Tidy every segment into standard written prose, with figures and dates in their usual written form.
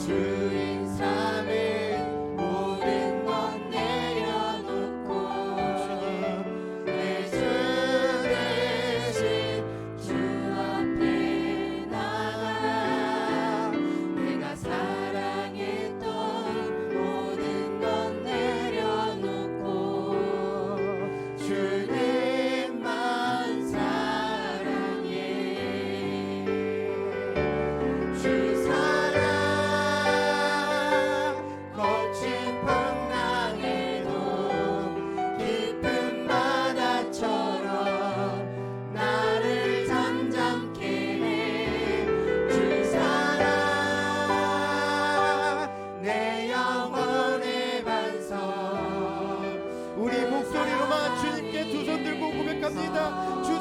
주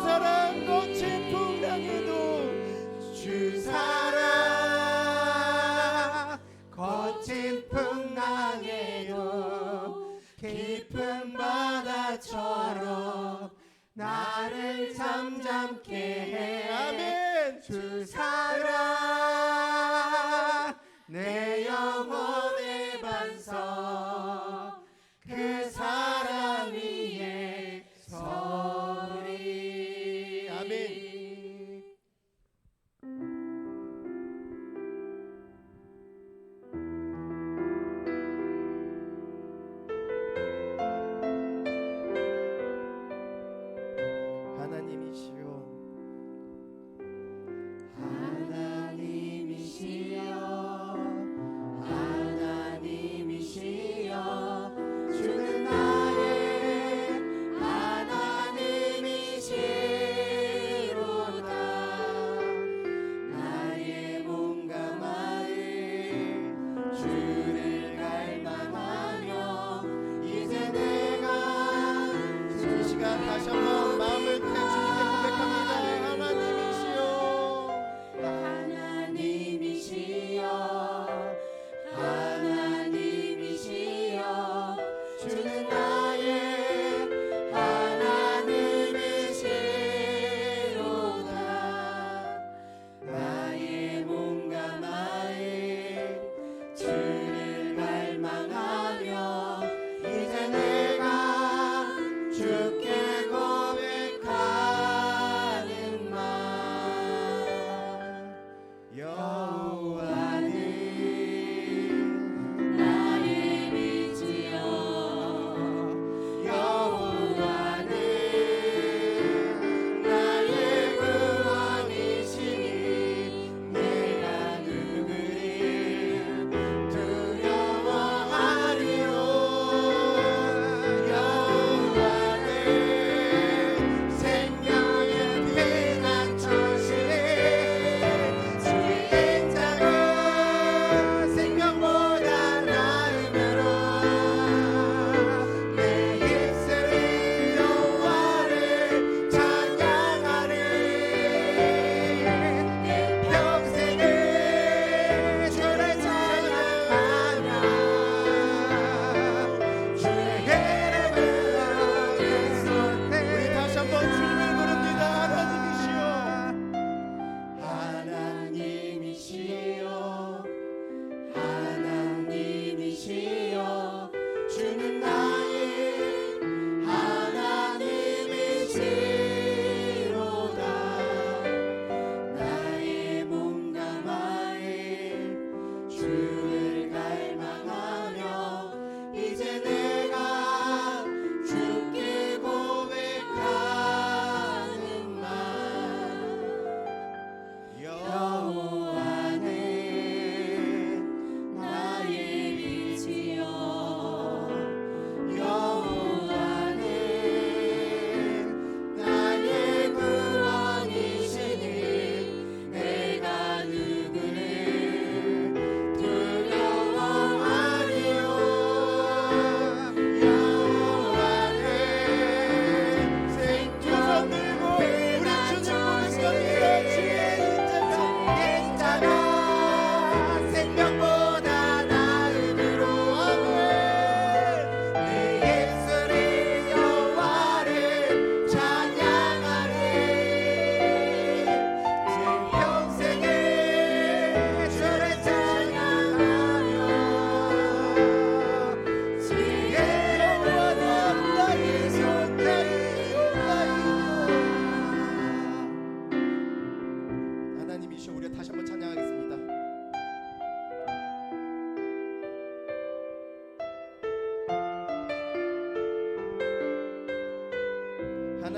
사랑 거친 풍랑에도 주 사랑 거친 풍랑에도 깊은 바다처럼 나를 잠잠케 해. 아멘. 주 사랑 내 영혼의 반석 그 사랑 위에 서리. 아멘.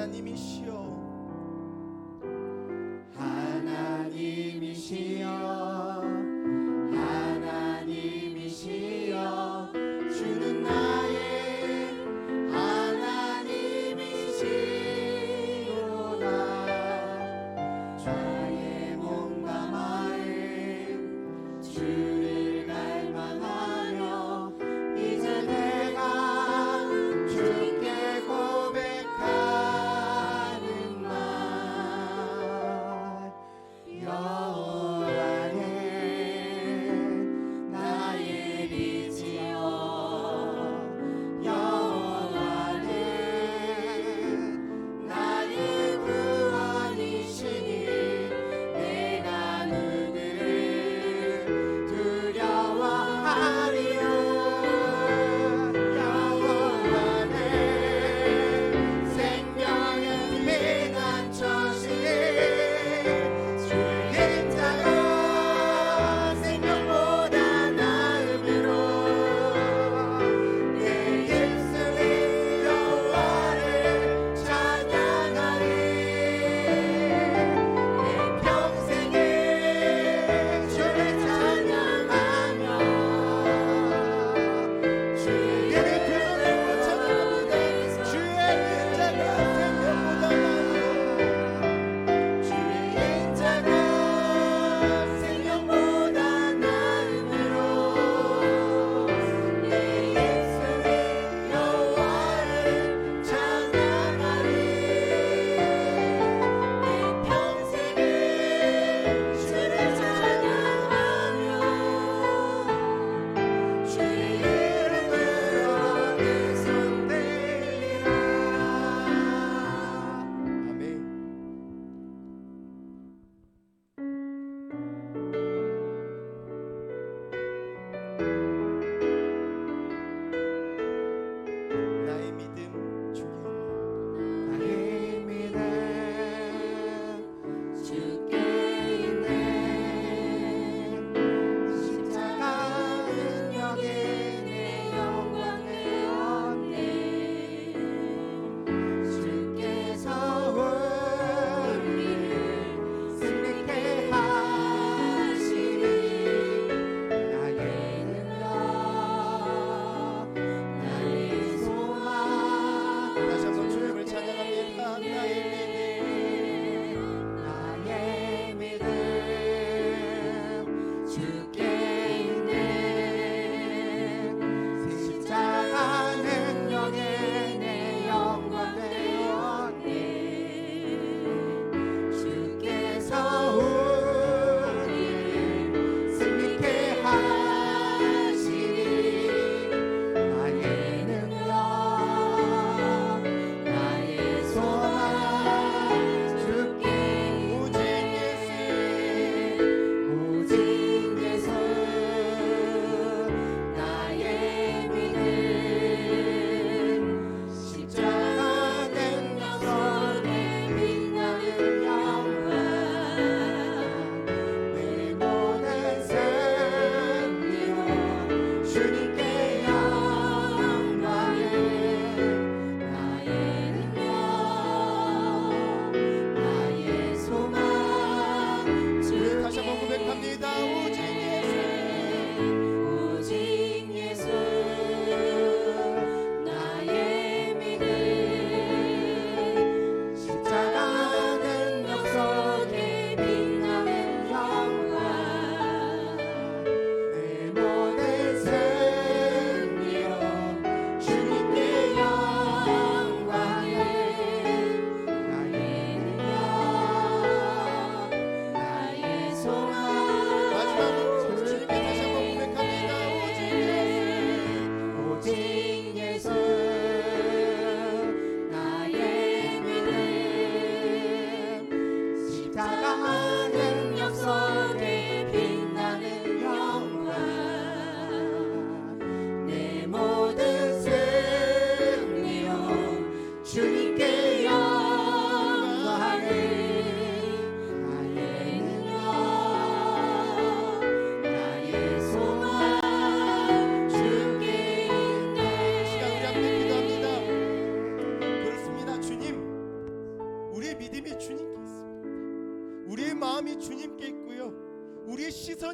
하나님이시여 하나님이시여 하나님이시여 주는 나의 하나님이시로다 나의 몸과 마음 주를 갈망하며 이제 내가 주께 고백하느니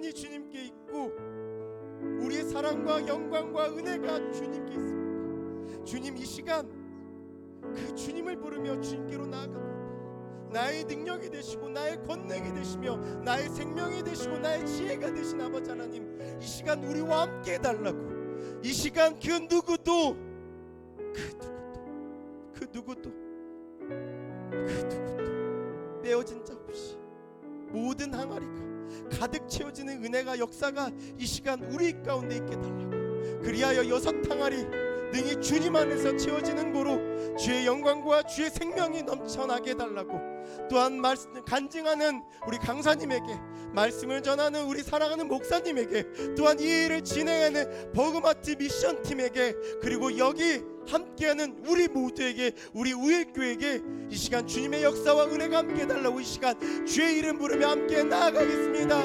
온전히 주님께 있고 우리의 사랑과 영광과 은혜가 주님께 있습니다. 주님, 이 시간 그 주님을 부르며 주님께로 나아갑니다. 나의 능력이 되시고 나의 권능이 되시며 나의 생명이 되시고 나의 지혜가 되신 아버지 하나님, 이 시간 우리와 함께 해달라고. 이 시간 그 누구도 빼어진 자 없이 모든 항아리가 가득 채워지는 은혜가 역사가 이 시간 우리 가운데 있게 달라고. 그리하여 6 항아리 능히 주님 안에서 채워지는 고로 주의 영광과 주의 생명이 넘쳐나게 해달라고. 또한 간증하는 우리 강사님에게, 말씀을 전하는 우리 사랑하는 목사님에게, 또한 이 일을 진행하는 버그마트 미션팀에게, 그리고 여기 함께하는 우리 모두에게, 우리 우일교회에게 이 시간 주님의 역사와 은혜가 함께 해달라고 이 시간 주의 이름 부르며 함께 나아가겠습니다.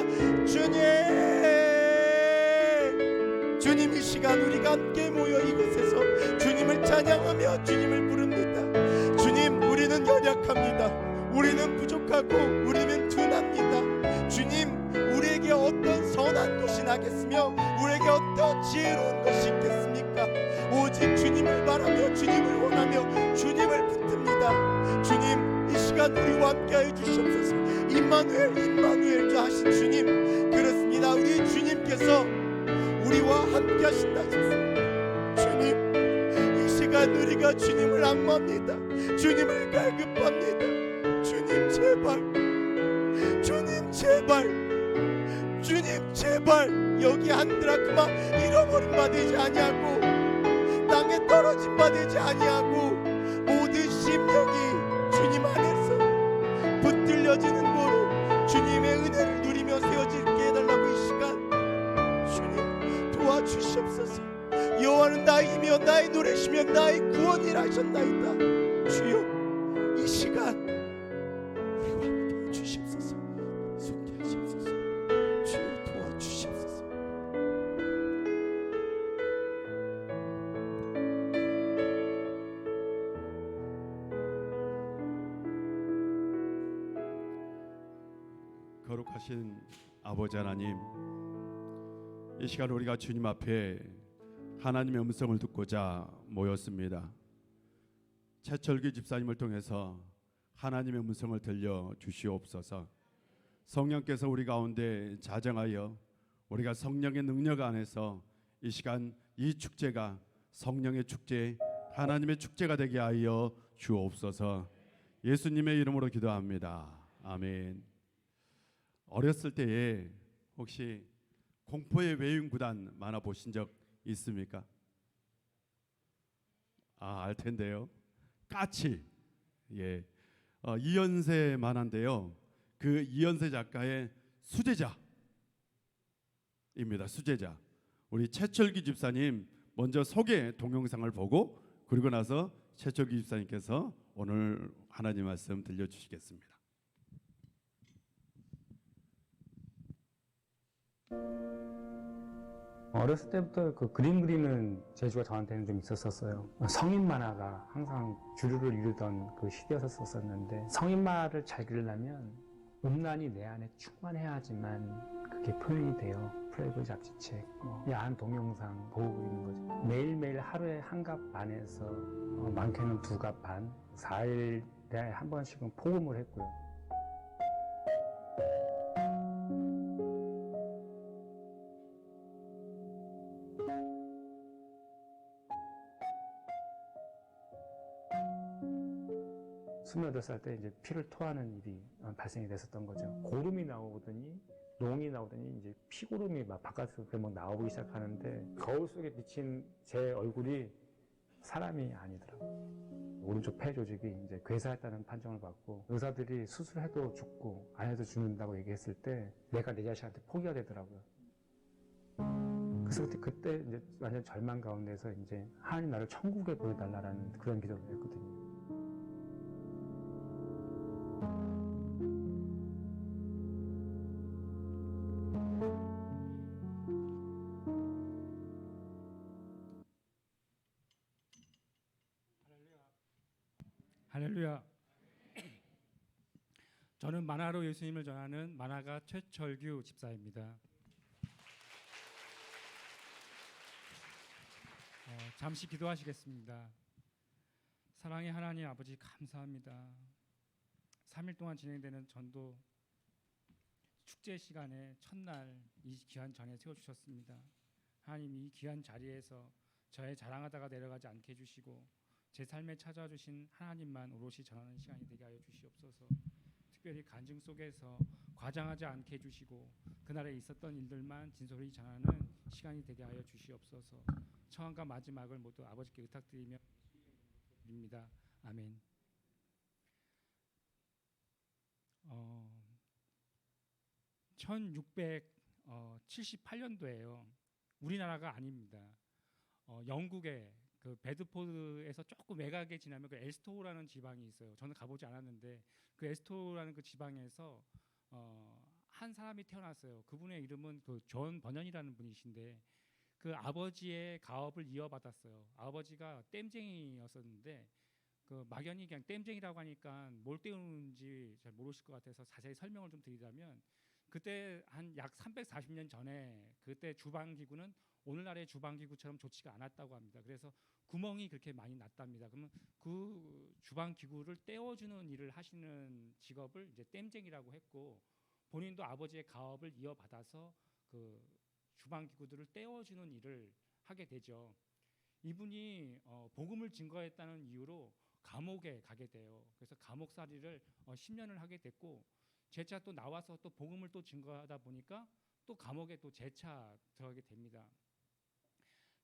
주님, 이 시간 우리가 함께 모여 이곳에서 주님을 찬양하며 주님을 부릅니다. 주님, 우리는 연약합니다. 우리는 부족하고 우리는 둔합니다. 주님, 우리에게 어떤 선한 것이 나겠으며 우리에게 어떤 지혜로운 것이 있겠습니까? 오직 주님을 바라며 주님을 원하며 주님을 붙듭니다. 주님, 이 시간 우리와 함께하여 주시옵소서. 임마누엘 주 하신 주님, 그렇습니다. 우리 주님께서 우리와 함께 하신다 하셨습니다. 주님, 이 시간 우리가 주님을 악모합니다. 주님을 갈급합니다. 주님 제발 여기 한 드라크마 잃어버린 바 되지 아니하고 땅에 떨어진 바 되지 아니하고 모든 심령이 주님 안에서 붙들려지는 거로 주님의 은혜를 누리며 세워질게 해달라고 이 시간 주님 도와주시옵소서. 여호와는 나의 힘이여 나의 노래시며 나의 구원이라 하셨나이다. 주여, 이 시간 우리와 함께 주시옵소서. 속히 하시옵소서. 주여, 도와주시옵소서. 거룩하신 아버지 하나님, 이 시간 우리가 주님 앞에 하나님의 음성을 듣고자 모였습니다. 최철기 집사님을 통해서 하나님의 음성을 들려 주시옵소서. 성령께서 우리 가운데 자정하여 우리가 성령의 능력 안에서 이 시간 이 축제가 성령의 축제, 하나님의 축제가 되게 하여 주옵소서. 예수님의 이름으로 기도합니다. 아멘. 어렸을 때에 혹시 공포의 외인구단 만화 보신 적 있습니까? 알 텐데요. 까치. 예. 이연세 만화인데요. 그 이연세 작가의 수제자입니다. 수제자. 우리 최철기 집사님 먼저 소개 동영상을 보고 그리고 나서 최철기 집사님께서 오늘 하나님 말씀 들려주시겠습니다. 어렸을 때부터 그 그림 그리는 재주가 저한테는 좀 있었어요. 성인 만화가 항상 주류를 이루던 그 시대였었는데, 성인 만화를 잘 그리려면 음란이 내 안에 충만해야지만 그게 표현이 돼요. 플레이보이 잡지책, 야한 동영상 보고 그리는 거죠. 매일매일 하루에 한 갑 반에서 많게는 2갑 반, 4일에 한 번씩은 포금을 했고요. 스물여덟 살 때 이제 피를 토하는 일이 발생이 됐었던 거죠. 고름이 나오더니, 농이 나오더니 이제 피고름이 막 바깥으로 막 나오기 시작하는데, 거울 속에 비친 제 얼굴이 사람이 아니더라고요. 오른쪽 폐 조직이 이제 괴사했다는 판정을 받고, 의사들이 수술해도 죽고 안 해도 죽는다고 얘기했을 때 내가 내 자신한테 포기가 되더라고요. 그래서 그때 이제 완전 절망 가운데서 이제 하나님 나를 천국에 보내달라는 그런 기도를 했거든요. 할렐루야. 저는 만화로 예수님을 전하는 만화가 최철규 집사입니다. 잠시 기도하시겠습니다. 사랑의 하나님 아버지 감사합니다. 3일 동안 진행되는 전도 축제 시간에 첫날 이 귀한 전에 세워주셨습니다. 하나님 이 귀한 자리에서 저의 자랑하다가 내려가지 않게 해주시고 제 삶에 찾아와 주신 하나님만 오롯이 전하는 시간이 되게 하여 주시옵소서. 특별히 간증 속에서 과장하지 않게 해주시고 그날에 있었던 일들만 진솔히 전하는 시간이 되게 하여 주시옵소서. 처음과 마지막을 모두 아버지께 의탁드리며 드립니다. 아멘. 1678년도에요. 우리나라가 아닙니다. 영국의 그 베드포드에서 조금 외곽에 지나면 그 에스토우라는 지방이 있어요. 저는 가보지 않았는데 그 에스토우라는 그 지방에서 한 사람이 태어났어요. 그분의 이름은 그 존 버넌이라는 분이신데 그 아버지의 가업을 이어받았어요. 아버지가 댐쟁이였었는데 그 막연히 그냥 댐쟁이라고 하니까 뭘 때우는지 잘 모르실 것 같아서 자세히 설명을 좀 드리자면 그때 한 약 340년 전에 그때 주방기구는 오늘날의 주방기구처럼 좋지가 않았다고 합니다. 그래서 구멍이 그렇게 많이 났답니다. 그러면 그 주방기구를 떼어주는 일을 하시는 직업을 이제 땜쟁이라고 했고 본인도 아버지의 가업을 이어받아서 그 주방기구들을 떼어주는 일을 하게 되죠. 이분이 복음을 증거했다는 이유로 감옥에 가게 돼요. 그래서 감옥살이를 10년을 하게 됐고 재차 또 나와서 또 복음을 또 증거하다 보니까 또 감옥에 또 재차 들어가게 됩니다.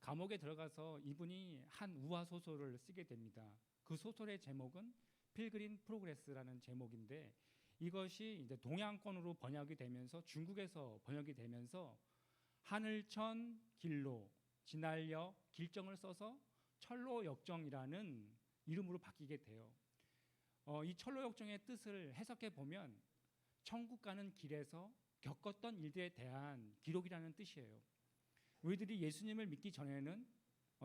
감옥에 들어가서 이분이 한 우화 소설을 쓰게 됩니다. 그 소설의 제목은 필그림 프로그레스라는 제목인데 이것이 이제 동양권으로 번역이 되면서 중국에서 번역이 되면서 하늘천 길로 진알려 길정을 써서 철로역정이라는 이름으로 바뀌게 돼요. 이 철로역정의 뜻을 해석해 보면 천국 가는 길에서 겪었던 일들에 대한 기록이라는 뜻이에요. 우리들이 예수님을 믿기 전에는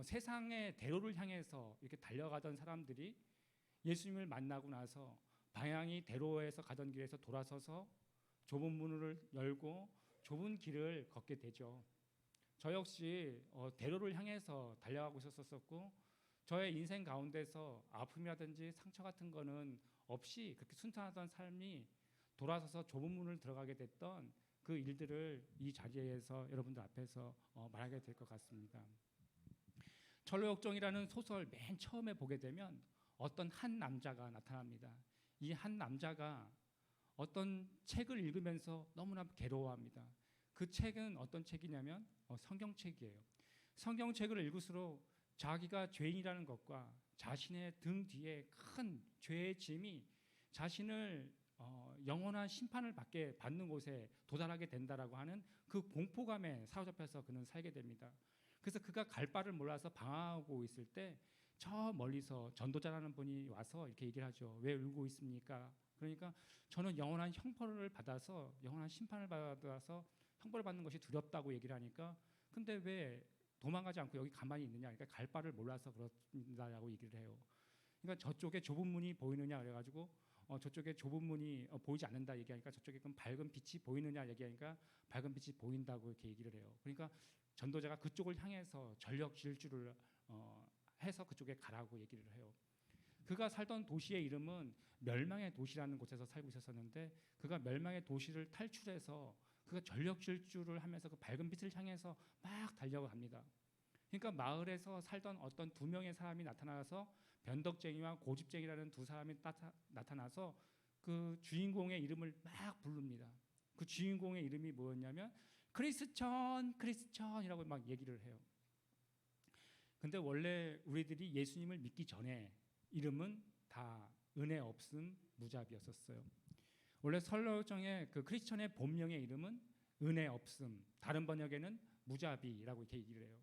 세상의 대로를 향해서 이렇게 달려가던 사람들이 예수님을 만나고 나서 방향이 대로에서 가던 길에서 돌아서서 좁은 문을 열고 좁은 길을 걷게 되죠. 저 역시 대로를 향해서 달려가고 있었었고 저의 인생 가운데서 아픔이라든지 상처 같은 거는 없이 그렇게 순탄하던 삶이 돌아서서 좁은 문을 들어가게 됐던 그 일들을 이 자리에서 여러분들 앞에서 말하게 될 것 같습니다. 철로역정이라는 소설 맨 처음에 보게 되면 어떤 한 남자가 나타납니다. 이 한 남자가 어떤 책을 읽으면서 너무나 괴로워합니다. 그 책은 어떤 책이냐면 성경책이에요. 성경책을 읽을수록 자기가 죄인이라는 것과 자신의 등 뒤에 큰 죄의 짐이 자신을 영원한 심판을 받는 곳에 도달하게 된다라고 하는 그 공포감에 사로잡혀서 그는 살게 됩니다. 그래서 그가 갈 바를 몰라서 방황하고 있을 때 저 멀리서 전도자라는 분이 와서 이렇게 얘기를 하죠. 왜 울고 있습니까? 그러니까 저는 영원한 형벌을 받아서 영원한 심판을 받아서 형벌을 받는 것이 두렵다고 얘기를 하니까 근데 왜 도망가지 않고 여기 가만히 있느냐? 그러니까 갈 바를 몰라서 그렇다라고 얘기를 해요. 그러니까 저쪽에 좁은 문이 보이느냐 그래가지고 저쪽에 좁은 문이 보이지 않는다 얘기하니까 저쪽에 그럼 밝은 빛이 보이느냐 얘기하니까 밝은 빛이 보인다고 이렇게 얘기를 해요. 그러니까 전도자가 그쪽을 향해서 전력 질주를 해서 그쪽에 가라고 얘기를 해요. 그가 살던 도시의 이름은 멸망의 도시라는 곳에서 살고 있었는데 그가 멸망의 도시를 탈출해서 그가 전력 질주를 하면서 그 밝은 빛을 향해서 막 달려갑니다. 그러니까 마을에서 살던 어떤 두 명의 사람이 나타나서 변덕쟁이와 고집쟁이라는 두 사람이 나타나서 그 주인공의 이름을 막 부릅니다. 그 주인공의 이름이 뭐였냐면 크리스천이라고 막 얘기를 해요. 근데 원래 우리들이 예수님을 믿기 전에 이름은 다 은혜 없음 무자비였었어요. 원래 설로정의 그 크리스천의 본명의 이름은 은혜 없음, 다른 번역에는 무자비라고 이렇게 얘기를 해요.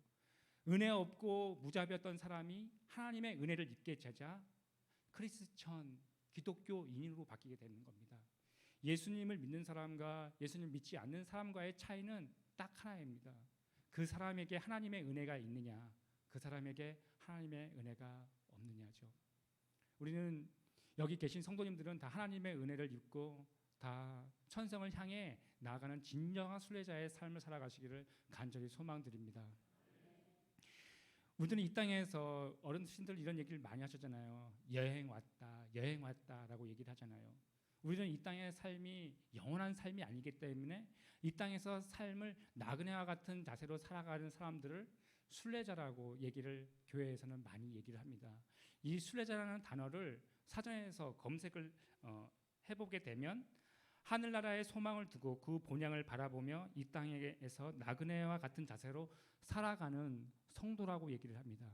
은혜 없고 무자비였던 사람이 하나님의 은혜를 입게 되자 크리스천, 기독교인으로 바뀌게 되는 겁니다. 예수님을 믿는 사람과 예수님을 믿지 않는 사람과의 차이는 딱 하나입니다. 그 사람에게 하나님의 은혜가 있느냐, 그 사람에게 하나님의 은혜가 없느냐죠. 우리는 여기 계신 성도님들은 다 하나님의 은혜를 입고 다 천성을 향해 나아가는 진정한 순례자의 삶을 살아가시기를 간절히 소망드립니다. 우리들은 이 땅에서 어르신들 이런 얘기를 많이 하셨잖아요. 여행 왔다라고 얘기를 하잖아요. 우리는 이 땅의 삶이 영원한 삶이 아니기 때문에 이 땅에서 삶을 나그네와 같은 자세로 살아가는 사람들을 순례자라고 얘기를 교회에서는 많이 얘기를 합니다. 이 순례자라는 단어를 사전에서 검색을 해보게 되면 하늘나라의 소망을 두고 그 본향을 바라보며 이 땅에서 나그네와 같은 자세로 살아가는 성도라고 얘기를 합니다.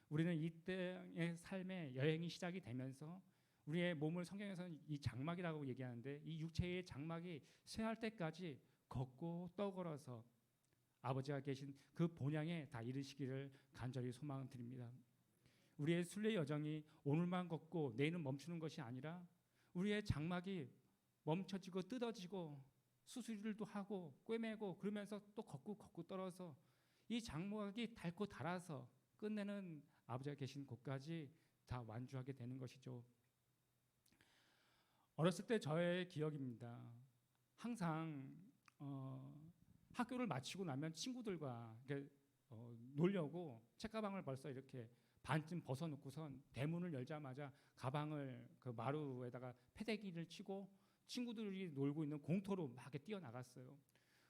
우리는 이 땅의 삶의 여행이 시작이 되면서 우리의 몸을 성경에서는 이 장막이라고 얘기하는데 이 육체의 장막이 쇠할 때까지 걷고 떠걸어서 아버지가 계신 그 본향에 다 이르시기를 간절히 소망을 드립니다. 우리의 순례 여정이 오늘만 걷고 내일은 멈추는 것이 아니라 우리의 장막이 멈춰지고 뜯어지고 수술도 하고 꿰매고 그러면서 또 걷고 떨어서 이 장막이 닳고 닳아서 끝내는 아버지가 계신 곳까지 다 완주하게 되는 것이죠. 어렸을 때 저의 기억입니다. 항상 학교를 마치고 나면 친구들과 놀려고 책가방을 벌써 이렇게 반쯤 벗어놓고선 대문을 열자마자 가방을 그 마루에다가 패대기를 치고 친구들이 놀고 있는 공터로 막 뛰어나갔어요.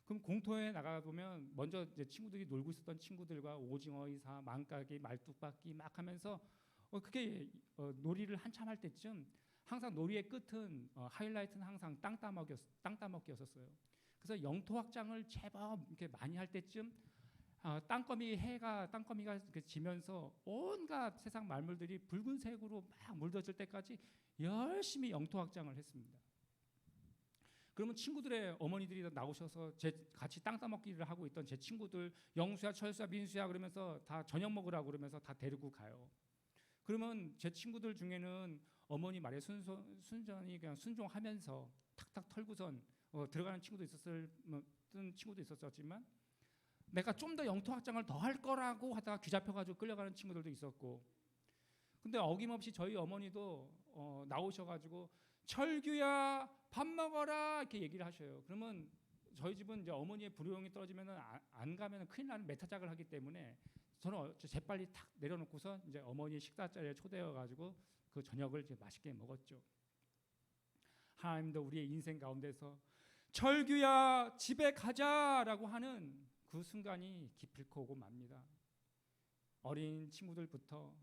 그럼 공터에 나가 보면 먼저 이제 친구들이 놀고 있었던 친구들과 오징어 이사, 망까기, 말뚝박기 막 하면서 그게 놀이를 한참 할 때쯤 항상 놀이의 끝은 하이라이트는 항상 땅 따먹기였었어요. 그래서 영토 확장을 제법 이렇게 많이 할 때쯤 땅거미가 지면서 온갖 세상 말물들이 붉은색으로 막 물들어질 때까지 열심히 영토 확장을 했습니다. 그러면 친구들의 어머니들이 나오셔서 같이 땅 따먹기를 하고 있던 제 친구들 영수야, 철수야, 민수야 그러면서 다 저녁 먹으라고 그러면서 다 데리고 가요. 그러면 제 친구들 중에는 어머니 말에 순전히 그냥 순종하면서 탁탁 털고선 들어가는 친구도 있었지만 내가 좀 더 영토 확장을 더 할 거라고 하다가 귀잡혀가지고 끌려가는 친구들도 있었고, 근데 어김없이 저희 어머니도 나오셔가지고 철규야 밥 먹어라 이렇게 얘기를 하셔요. 그러면 저희 집은 이제 어머니의 불효용이 떨어지면은 안 가면은 큰일 나는 메타작을 하기 때문에 저는 재빨리 탁 내려놓고서 이제 어머니 식사 자리에 초대해가지고 그 저녁을 이제 맛있게 먹었죠. 하나님도 우리의 인생 가운데서 철규야 집에 가자라고 하는 그 순간이 기필코 오고 맙니다. 어린 친구들부터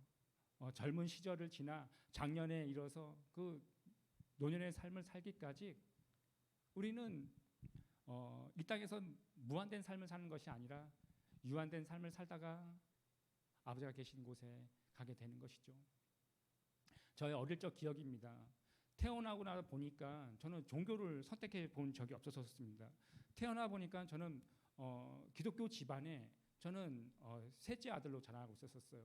젊은 시절을 지나 장년에 이뤄서 그 노년의 삶을 살기까지 우리는 이 땅에서 무한된 삶을 사는 것이 아니라 유한된 삶을 살다가 아버지가 계신 곳에 가게 되는 것이죠. 저의 어릴 적 기억입니다. 태어나고 나서 보니까 저는 종교를 선택해 본 적이 없었습니다. 태어나 보니까 저는 기독교 집안에 저는 셋째 아들로 자라나고 있었어요.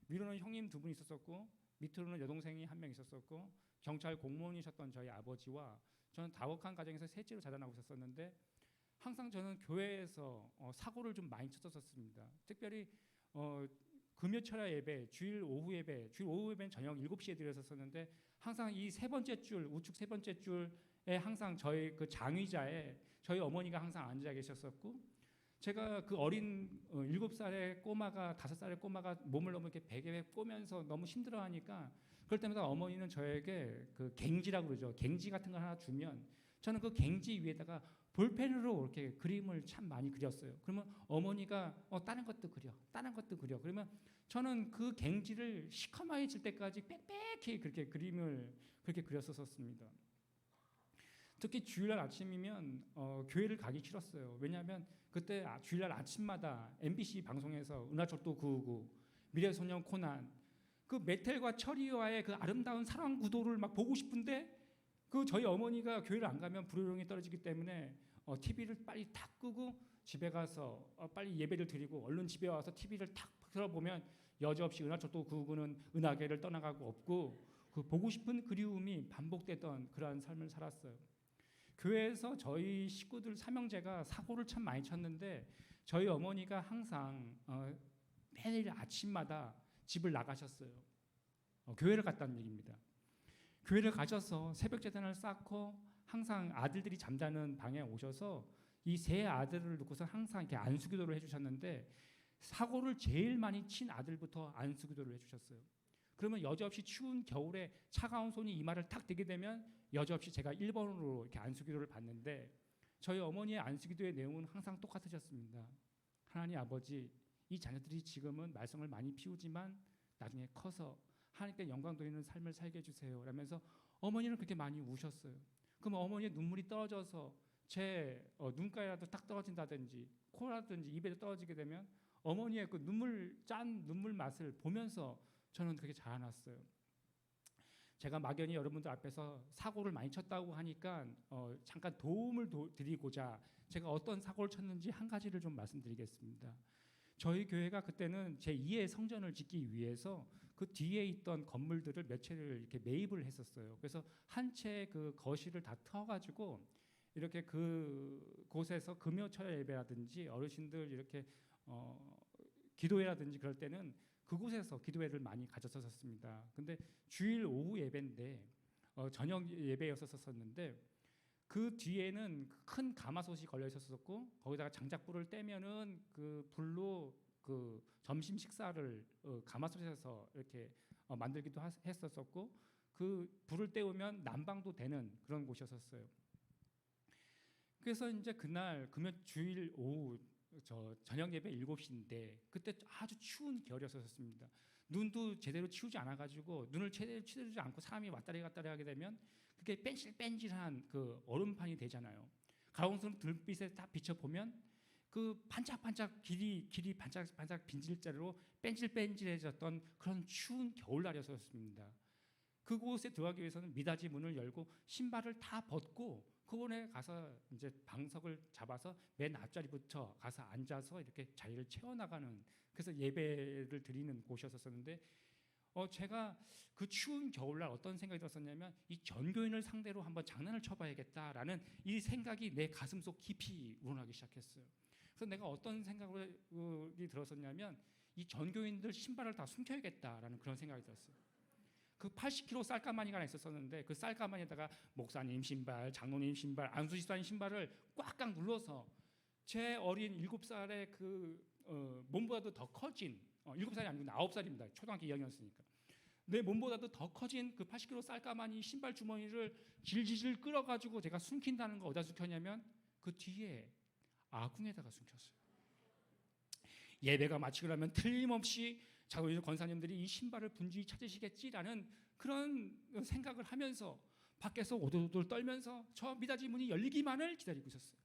위로는 형님 2분 있었었고 밑으로는 여동생이 1명 있었었고 경찰 공무원이셨던 저희 아버지와 저는 다복한 가정에서 셋째로 자라나고 있었는데 항상 저는 교회에서 사고를 좀 많이 쳤었습니다. 특별히 금요철야 예배, 주일 오후 예배는 저녁 7시에 드렸었는데 항상 이 세 번째 줄, 우측 세 번째 줄에 항상 저희 그 장의자에 저희 어머니가 항상 앉아 계셨었고, 제가 그 어린 7살의 꼬마가 5살의 꼬마가 몸을 너무 이렇게 베개에 꼬면서 너무 힘들어하니까 그럴 때마다 어머니는 저에게 그 갱지라고 그러죠. 갱지 같은 거 하나 주면 저는 그 갱지 위에다가 볼펜으로 이렇게 그림을 참 많이 그렸어요. 그러면 어머니가 다른 것도 그려. 그러면 저는 그 갱지를 시커매질 때까지 빽빽히 그렇게 그림을 그렇게 그렸었습니다. 특히 주일날 아침이면 교회를 가기 싫었어요. 왜냐하면 그때 주일날 아침마다 MBC 방송에서 은하철도 999, 미래소년 코난, 그 메텔과 철이와의 그 아름다운 사랑 구도를 막 보고 싶은데 그 저희 어머니가 교회를 안 가면 불효령이 떨어지기 때문에 TV를 빨리 탁 끄고 집에 가서 빨리 예배를 드리고 얼른 집에 와서 TV를 탁 틀어보면 여지없이 은하철도 999는 은하계를 떠나가고 없고 그 보고 싶은 그리움이 반복되던 그러한 삶을 살았어요. 교회에서 저희 식구들 삼형제가 사고를 참 많이 쳤는데 저희 어머니가 항상 매일 아침마다 집을 나가셨어요. 교회를 갔다는 얘기입니다. 교회를 가셔서 새벽 제단을 쌓고 항상 아들들이 잠자는 방에 오셔서 이 세 아들을 놓고서 항상 이렇게 안수기도를 해주셨는데 사고를 제일 많이 친 아들부터 안수기도를 해주셨어요. 그러면 여지없이 추운 겨울에 차가운 손이 이마를 탁 대게 되면 여지없이 제가 1번으로 이렇게 안수기도를 받는데 저희 어머니의 안수기도의 내용은 항상 똑같으셨습니다. 하나님 아버지, 이 자녀들이 지금은 말썽을 많이 피우지만 나중에 커서 하나님께 영광 돌리는 삶을 살게 해주세요 라면서 어머니는 그렇게 많이 우셨어요. 그럼 어머니의 눈물이 떨어져서 제 눈가에라도 딱 떨어진다든지 코라든지 입에 떨어지게 되면 어머니의 그 짠 눈물 맛을 보면서 저는 그렇게 자라났어요. 제가 막연히 여러분들 앞에서 사고를 많이 쳤다고 하니까 잠깐 도움을 드리고자 제가 어떤 사고를 쳤는지 한 가지를 좀 말씀드리겠습니다. 저희 교회가 그때는 제2의 성전을 짓기 위해서 그 뒤에 있던 건물들을 몇 채를 이렇게 매입을 했었어요. 그래서 한 채 그 거실을 다 터가지고 이렇게 그 곳에서 금요철 예배라든지 어르신들 이렇게 기도회라든지 그럴 때는 그곳에서 기도회를 많이 가졌었습니다. 근데 주일 오후 예배인데 저녁 예배였었는데 그 뒤에는 큰 가마솥이 걸려 있었었고 거기다가 장작불을 떼면은 그 불로 그 점심 식사를 가마솥에서 이렇게 만들기도 했었었고 그 불을 때우면 난방도 되는 그런 곳이었었어요. 그래서 이제 그날 주일 오후 저녁 예배 7시인데 그때 아주 추운 겨울이었었습니다. 눈도 제대로 치우지 않아가지고 눈을 제대로 치우지 않고 사람이 왔다리 갔다리 하게 되면 그게 뺀질뺀질한 그 얼음판이 되잖아요. 가로등성 들빛에 딱 비춰보면 그 반짝반짝 길이 반짝반짝 빈질자로 뺀질뺀질해졌던 그런 추운 겨울날이었습니다. 그곳에 들어가기 위해서는 미닫이 문을 열고 신발을 다 벗고 그곳에 가서 이제 방석을 잡아서 맨 앞자리부터 가서 앉아서 이렇게 자리를 채워나가는 그래서 예배를 드리는 곳이었었는데 제가 그 추운 겨울날 어떤 생각이 들었었냐면 이 전교인을 상대로 한번 장난을 쳐봐야겠다라는 이 생각이 내 가슴속 깊이 우러나기 시작했어요. 그래서 내가 어떤 생각이 들었었냐면 이 전교인들 신발을 다 숨겨야겠다라는 그런 생각이 들었어요. 그 80kg 쌀가마니가 하나 있었었는데 그 쌀가마니에다가 목사님 신발, 장로님 신발, 안수집사님 신발을 꽉꽉 눌러서 제 어린 7살의 그 몸보다도 더 커진 7살이 아니고 9살입니다. 초등학교 2학년이었으니까 내 몸보다도 더 커진 그 80kg 쌀가마니 신발 주머니를 질질질 끌어가지고 제가 숨긴다는 거 어디다 숨겼냐면 그 뒤에 아궁에다가 숨겼어요. 예배가 마치고 나면 틀림없이 우리 권사님들이 이 신발을 분주히 찾으시겠지라는 그런 생각을 하면서 밖에서 오돌오돌 떨면서 저 미닫이 문이 열리기만을 기다리고 있었어요.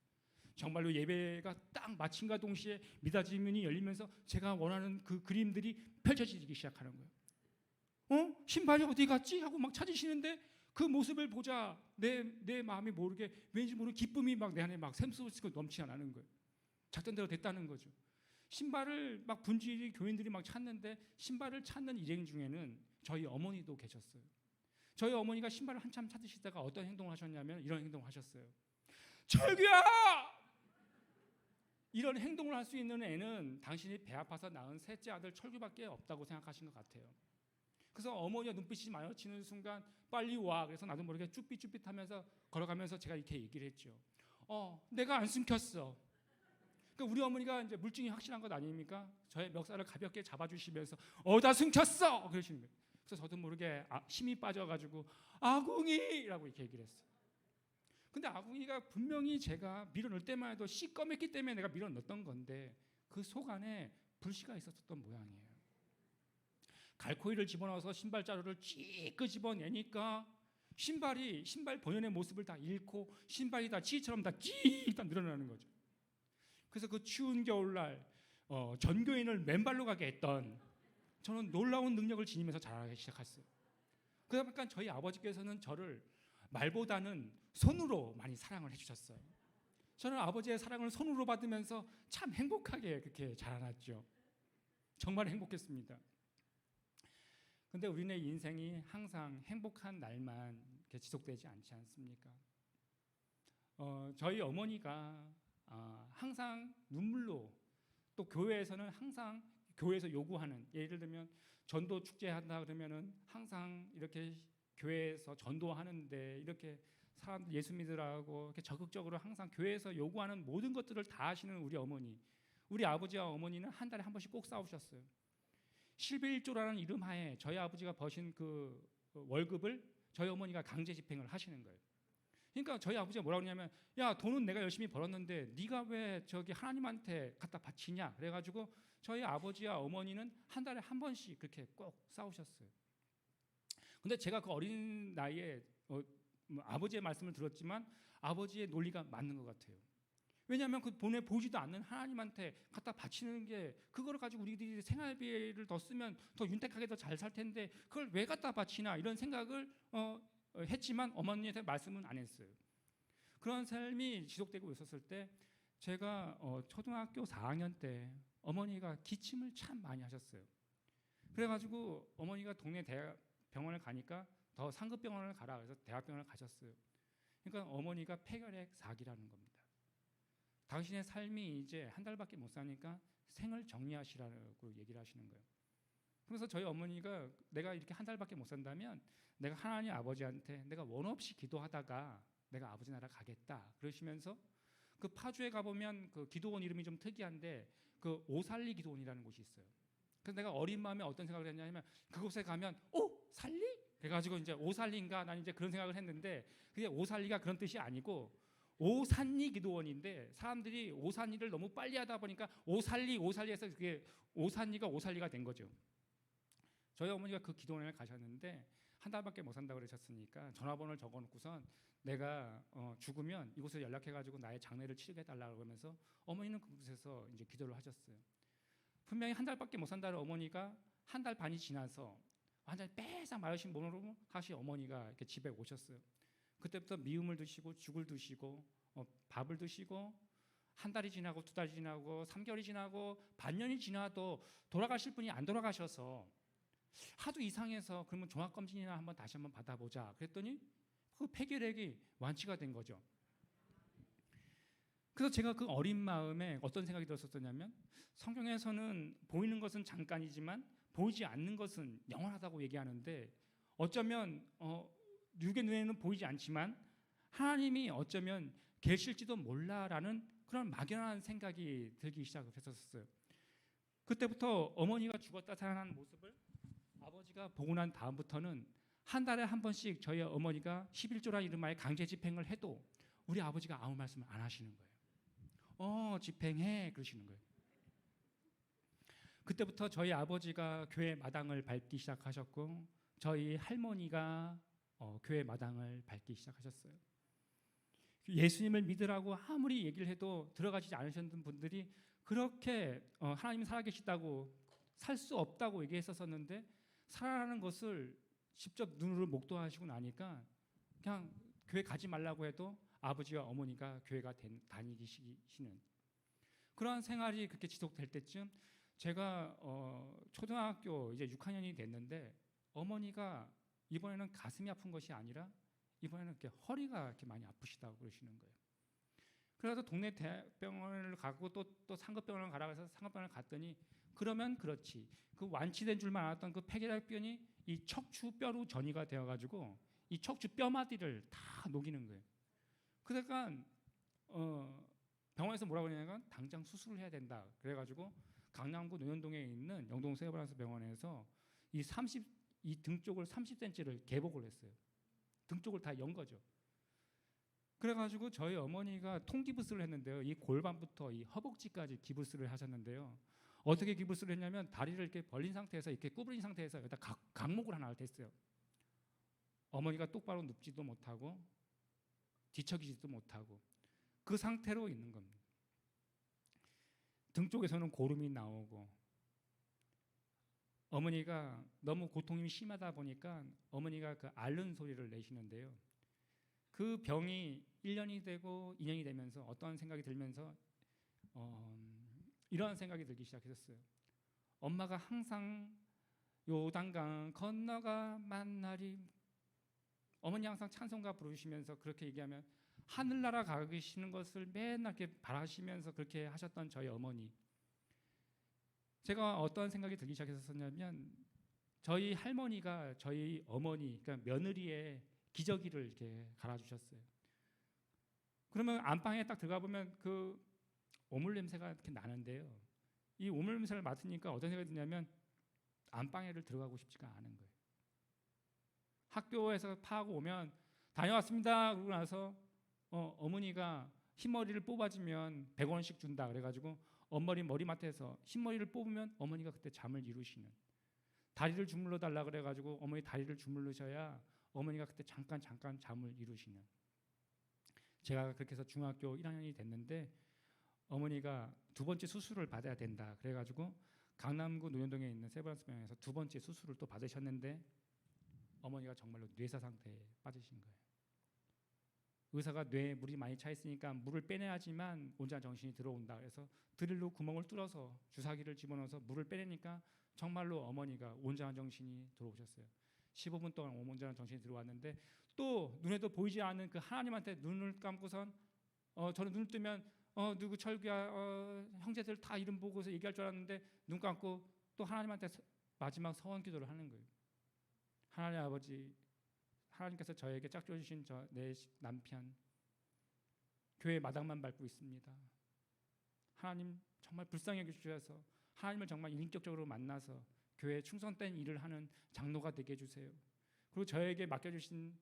정말로 예배가 딱 마침과 동시에 미닫이 문이 열리면서 제가 원하는 그 그림들이 펼쳐지기 시작하는 거예요. 신발이 어디 갔지? 하고 막 찾으시는데 그 모습을 보자 내 마음이 모르게 왠지 모르는 기쁨이 막 내 안에 막 샘솟고 넘치나는 거예요. 작전 대로 됐다는 거죠. 신발을 막 분주히 교인들이 막 찾는데 신발을 찾는 일행 중에는 저희 어머니도 계셨어요. 저희 어머니가 신발을 한참 찾으시다가 어떤 행동을 하셨냐면 이런 행동을 하셨어요. 철규야! 이런 행동을 할 수 있는 애는 당신이 배 아파서 낳은 셋째 아들 철규밖에 없다고 생각하신 것 같아요. 그래서 어머니가 눈빛이 마주치는 순간 빨리 와. 그래서 나도 모르게 쭈삣쭈삣하면서 걸어가면서 제가 이렇게 얘기를 했죠. 내가 안 숨겼어. 그러니까 우리 어머니가 이제 물증이 확실한 것 아닙니까? 저의 멱살을 가볍게 잡아주시면서 어디다 숨겼어 그러시는 거예요. 그래서 저도 모르게 힘이 빠져가지고 아궁이라고 이렇게 얘기를 했어요. 근데 아궁이가 분명히 제가 밀어넣을 때만 해도 시꺼맸기 때문에 내가 밀어넣었던 건데 그 속 안에 불씨가 있었던 모양이에요. 갈코이를 집어넣어서 신발 자루를 쭉 끄집어내니까 신발 본연의 모습을 다 잃고 신발이 다 지처럼 다 늘어나는 거죠. 그래서 그 추운 겨울날 전교인을 맨발로 가게 했던 저는 놀라운 능력을 지니면서 자라기 시작했어요. 그러다 보니까 저희 아버지께서는 저를 말보다는 손으로 많이 사랑을 해주셨어요. 저는 아버지의 사랑을 손으로 받으면서 참 행복하게 그렇게 자라났죠. 정말 행복했습니다. 근데 우리네 인생이 항상 행복한 날만 이렇게 지속되지 않지 않습니까? 저희 어머니가 항상 눈물로 또 교회에서는 항상 교회에서 요구하는 예를 들면 전도 축제한다 그러면은 항상 이렇게 교회에서 전도하는데 이렇게 사람들 예수 믿으라고 이렇게 적극적으로 항상 교회에서 요구하는 모든 것들을 다 하시는 우리 어머니. 우리 아버지와 어머니는 한 달에 한 번씩 꼭 싸우셨어요. 11조라는 이름 하에 저희 아버지가 버신 그 월급을 저희 어머니가 강제 집행을 하시는 거예요. 그러니까 저희 아버지가 뭐라고 하냐면, 야, 돈은 내가 열심히 벌었는데 네가 왜 저기 하나님한테 갖다 바치냐. 그래가지고 저희 아버지와 어머니는 한 달에 한 번씩 그렇게 꼭 싸우셨어요. 근데 제가 그 어린 나이에 아버지의 말씀을 들었지만 아버지의 논리가 맞는 것 같아요. 왜냐하면 그 돈에 보이지도 않는 하나님한테 갖다 바치는 게, 그거를 가지고 우리들이 생활비를 더 쓰면 더 윤택하게 더 잘 살 텐데 그걸 왜 갖다 바치나, 이런 생각을 했지만 어머니한테 말씀은 안 했어요. 그런 삶이 지속되고 있었을 때 제가 초등학교 4학년 때 어머니가 기침을 참 많이 하셨어요. 그래가지고 어머니가 동네 병원을 가니까 더 상급 병원을 가라 그래서 대학병원을 가셨어요. 그러니까 어머니가 폐결핵 4기라는 겁니다. 당신의 삶이 이제 한 달밖에 못 사니까 생을 정리하시라고 얘기를 하시는 거예요. 그래서 저희 어머니가 내가 이렇게 한 달밖에 못 산다면 내가 하나님 아버지한테 내가 원 없이 기도하다가 내가 아버지 나라 가겠다 그러시면서, 그 파주에 가보면 그 기도원 이름이 좀 특이한데 그 오살리 기도원이라는 곳이 있어요. 그래서 내가 어린 마음에 어떤 생각을 했냐면, 그곳에 가면 살리? 그래가지고 이제 오살리인가, 난 이제 그런 생각을 했는데 그게 오살리가 그런 뜻이 아니고 오산리 기도원인데, 사람들이 오산리를 너무 빨리 하다 보니까 오살리해서 그게 오산리가 된 거죠. 저희 어머니가 그 기도원에 가셨는데 한 달밖에 못 산다고 그러셨으니까 전화번호를 적어놓고선 내가 죽으면 이곳에 연락해가지고 나의 장례를 치르게 해달라고 그러면서 어머니는 그곳에서 이제 기도를 하셨어요. 분명히 한 달밖에 못 산다는 어머니가 한 달 반이 지나서 완전히 빼싹 마르신 몸으로 하시 어머니가 이렇게 집에 오셨어요. 그때부터 미음을 드시고 죽을 드시고 밥을 드시고, 한 달이 지나고 2달이 지나고 3개월이 지나고 반년이 지나도 돌아가실 분이 안 돌아가셔서 하도 이상해서 그러면 종합검진이나 다시 한번 받아보자 그랬더니 그 폐결핵이 완치가 된 거죠. 그래서 제가 그 어린 마음에 어떤 생각이 들었었냐면, 성경에서는 보이는 것은 잠깐이지만 보이지 않는 것은 영원하다고 얘기하는데, 어쩌면 육의 눈에는 보이지 않지만 하나님이 어쩌면 계실지도 몰라라는 그런 막연한 생각이 들기 시작했었어요. 그때부터 어머니가 죽었다 살아난 모습을 아버지가 보고 난 다음부터는 한 달에 한 번씩 저희 어머니가 11조라는 이름하에 강제 집행을 해도 우리 아버지가 아무 말씀을 안 하시는 거예요. 집행해 그러시는 거예요. 그때부터 저희 아버지가 교회 마당을 밟기 시작하셨고 저희 할머니가 교회 마당을 밟기 시작하셨어요. 예수님을 믿으라고 아무리 얘기를 해도 들어가지 않으셨던 분들이 그렇게 하나님이 살아계시다고 살 수 없다고 얘기했었는데, 살아나는 것을 직접 눈으로 목도하시고 나니까 그냥 교회 가지 말라고 해도 아버지와 어머니가 교회가 다니시는 그러한 생활이 그렇게 지속될 때쯤 제가 초등학교 이제 6학년이 됐는데, 어머니가 이번에는 가슴이 아픈 것이 아니라 이번에는 이렇게 허리가 이렇게 많이 아프시다고 그러시는 거예요. 그래서 동네 대학병원을 가고 또 상급병원을 가라고 해서 상급병원을 갔더니, 그러면 그렇지, 그 완치된 줄만 알았던 그 폐결핵병이 이 척추뼈로 전이가 되어가지고 이 척추 뼈마디를 다 녹이는 거예요. 그러니까 병원에서 뭐라고 하냐면 당장 수술을 해야 된다. 그래가지고 강남구 논현동에 있는 영동 세브란스 병원에서 이 등 쪽을 30cm를 개복을 했어요. 등 쪽을 다 연 거죠. 그래가지고 저희 어머니가 통기부스를 했는데요. 이 골반부터 이 허벅지까지 기부스를 하셨는데요. 어떻게 기부스를 했냐면 다리를 이렇게 벌린 상태에서 이렇게 구부린 상태에서 여기다 강목을 하나를 댔어요. 어머니가 똑바로 눕지도 못하고 뒤척이지도 못하고 그 상태로 있는 겁니다. 등 쪽에서는 고름이 나오고, 어머니가 너무 고통이 심하다 보니까 어머니가 그 앓는 소리를 내시는데요. 그 병이 1년이 되고 2년이 되면서 어떠한 생각이 들면서 이러한 생각이 들기 시작했어요. 엄마가 항상 요단강 건너가 만나리, 어머니 항상 찬송가 부르시면서 그렇게 얘기하면 하늘나라 가 계시는 것을 맨날 이렇게 바라시면서 그렇게 하셨던 저희 어머니, 제가 어떤 생각이 들기 시작했었냐면 저희 할머니가 저희 어머니, 그러니까 며느리의 기저귀를 이렇게 갈아주셨어요. 그러면 안방에 딱 들어가 보면 그 오물 냄새가 이렇게 나는데요. 이 오물 냄새를 맡으니까 어떤 생각이 드냐면 안방에를 들어가고 싶지가 않은 거예요. 학교에서 파하고 오면 다녀왔습니다 그러고 나서 어머니가 흰머리를 뽑아주면 100원씩 준다 그래가지고 엄머리 머리맡에서 흰머리를 뽑으면 어머니가 그때 잠을 이루시는, 다리를 주물러 달라 그래가지고 어머니 다리를 주물르셔야 어머니가 그때 잠깐 잠을 이루시는. 제가 그렇게 해서 중학교 1학년이 됐는데 어머니가 두 번째 수술을 받아야 된다 그래가지고 강남구 노현동에 있는 세브란스 병원에서 두 번째 수술을 또 받으셨는데 어머니가 정말로 뇌사 상태에 빠지신 거예요. 의사가 뇌에 물이 많이 차 있으니까 물을 빼내야지만 온전한 정신이 들어온다. 그래서 드릴로 구멍을 뚫어서 주사기를 집어넣어서 물을 빼내니까 정말로 어머니가 온전한 정신이 들어오셨어요. 15분 동안 온전한 정신이 들어왔는데 또 눈에도 보이지 않는 그 하나님한테 눈을 감고선 저는 눈을 뜨면 누구 철규야 형제들 다 이름 보고서 얘기할 줄 알았는데 눈 감고 또 하나님한테 마지막 서원 기도를 하는 거예요. 하나님 아버지, 하나님께서 저에게 짝져 주신 내 남편 교회 마당만 밟고 있습니다. 하나님 정말 불쌍히 여겨주셔서 하나님을 정말 인격적으로 만나서 교회에 충성된 일을 하는 장로가 되게 해주세요. 그리고 저에게 맡겨주신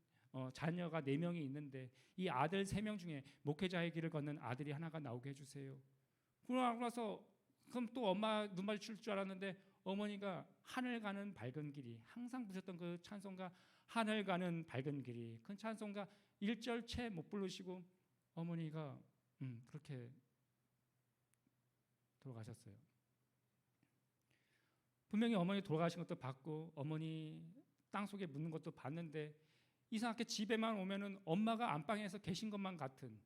자녀가 4명이 있는데 이 아들 3명 중에 목회자의 길을 걷는 아들이 하나가 나오게 해주세요. 그러고 나서 그럼 또 엄마 눈 마주칠 줄 알았는데 어머니가 하늘 가는 밝은 길이, 항상 부르셨던 그 찬송가 하늘 가는 밝은 길이, 그 찬송가 1절 채 못 부르시고 어머니가 그렇게 돌아가셨어요. 분명히 어머니 돌아가신 것도 봤고 어머니 땅속에 묻는 것도 봤는데 이상하게 집에만 오면은 엄마가 안방에서 계신 것만 같은,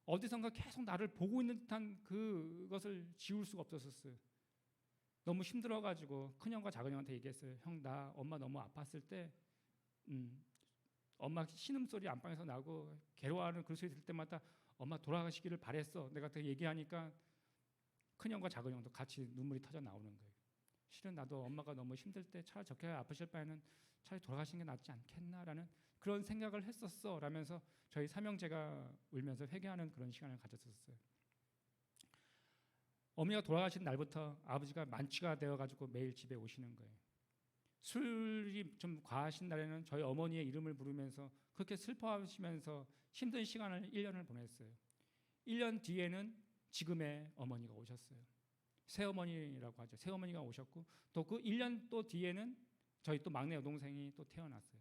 어디선가 계속 나를 보고 있는 듯한 그것을 지울 수가 없었어요. 너무 힘들어가지고 큰형과 작은형한테 얘기했어요. 형, 나 엄마 너무 아팠을 때 엄마 신음소리 안방에서 나고 괴로워하는 그 소리 들을 때마다 엄마 돌아가시기를 바랬어. 내가 그 얘기하니까 큰형과 작은형도 같이 눈물이 터져 나오는 거예요. 실은 나도 엄마가 너무 힘들 때 차라리 저렇게 아프실 바에는 차라리 돌아가시는 게 낫지 않겠나라는 그런 생각을 했었어 라면서 저희 삼형제가 울면서 회개하는 그런 시간을 가졌었어요. 어머니가 돌아가신 날부터 아버지가 만취가 되어가지고 매일 집에 오시는 거예요. 술이 좀 과하신 날에는 저희 어머니의 이름을 부르면서 그렇게 슬퍼하시면서 힘든 시간을 1년을 보냈어요. 1년 뒤에는 지금의 어머니가 오셨어요. 새어머니라고 하죠. 새어머니가 오셨고 또 그 1년 또 뒤에는 저희 또 막내 여동생이 또 태어났어요.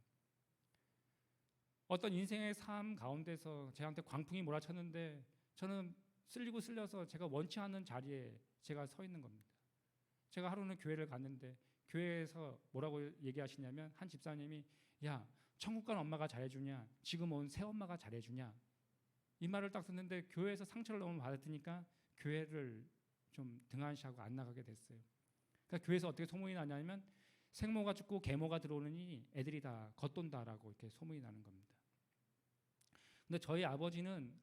어떤 인생의 삶 가운데서 저한테 광풍이 몰아쳤는데 저는 쓸리고 쓸려서 제가 원치 않는 자리에 제가 서 있는 겁니다. 제가 하루는 교회를 갔는데 교회에서 뭐라고 얘기하시냐면 한 집사님이 야, 천국 간 엄마가 잘해주냐 지금 온 새엄마가 잘해주냐 이 말을 딱 듣는데 교회에서 상처를 너무 받았으니까 교회를 좀 등한시하고 안 나가게 됐어요. 그러니까 교회에서 어떻게 소문이 나냐면 생모가 죽고 계모가 들어오느니 애들이 다 겉돈다라고 이렇게 소문이 나는 겁니다. 근데 저희 아버지는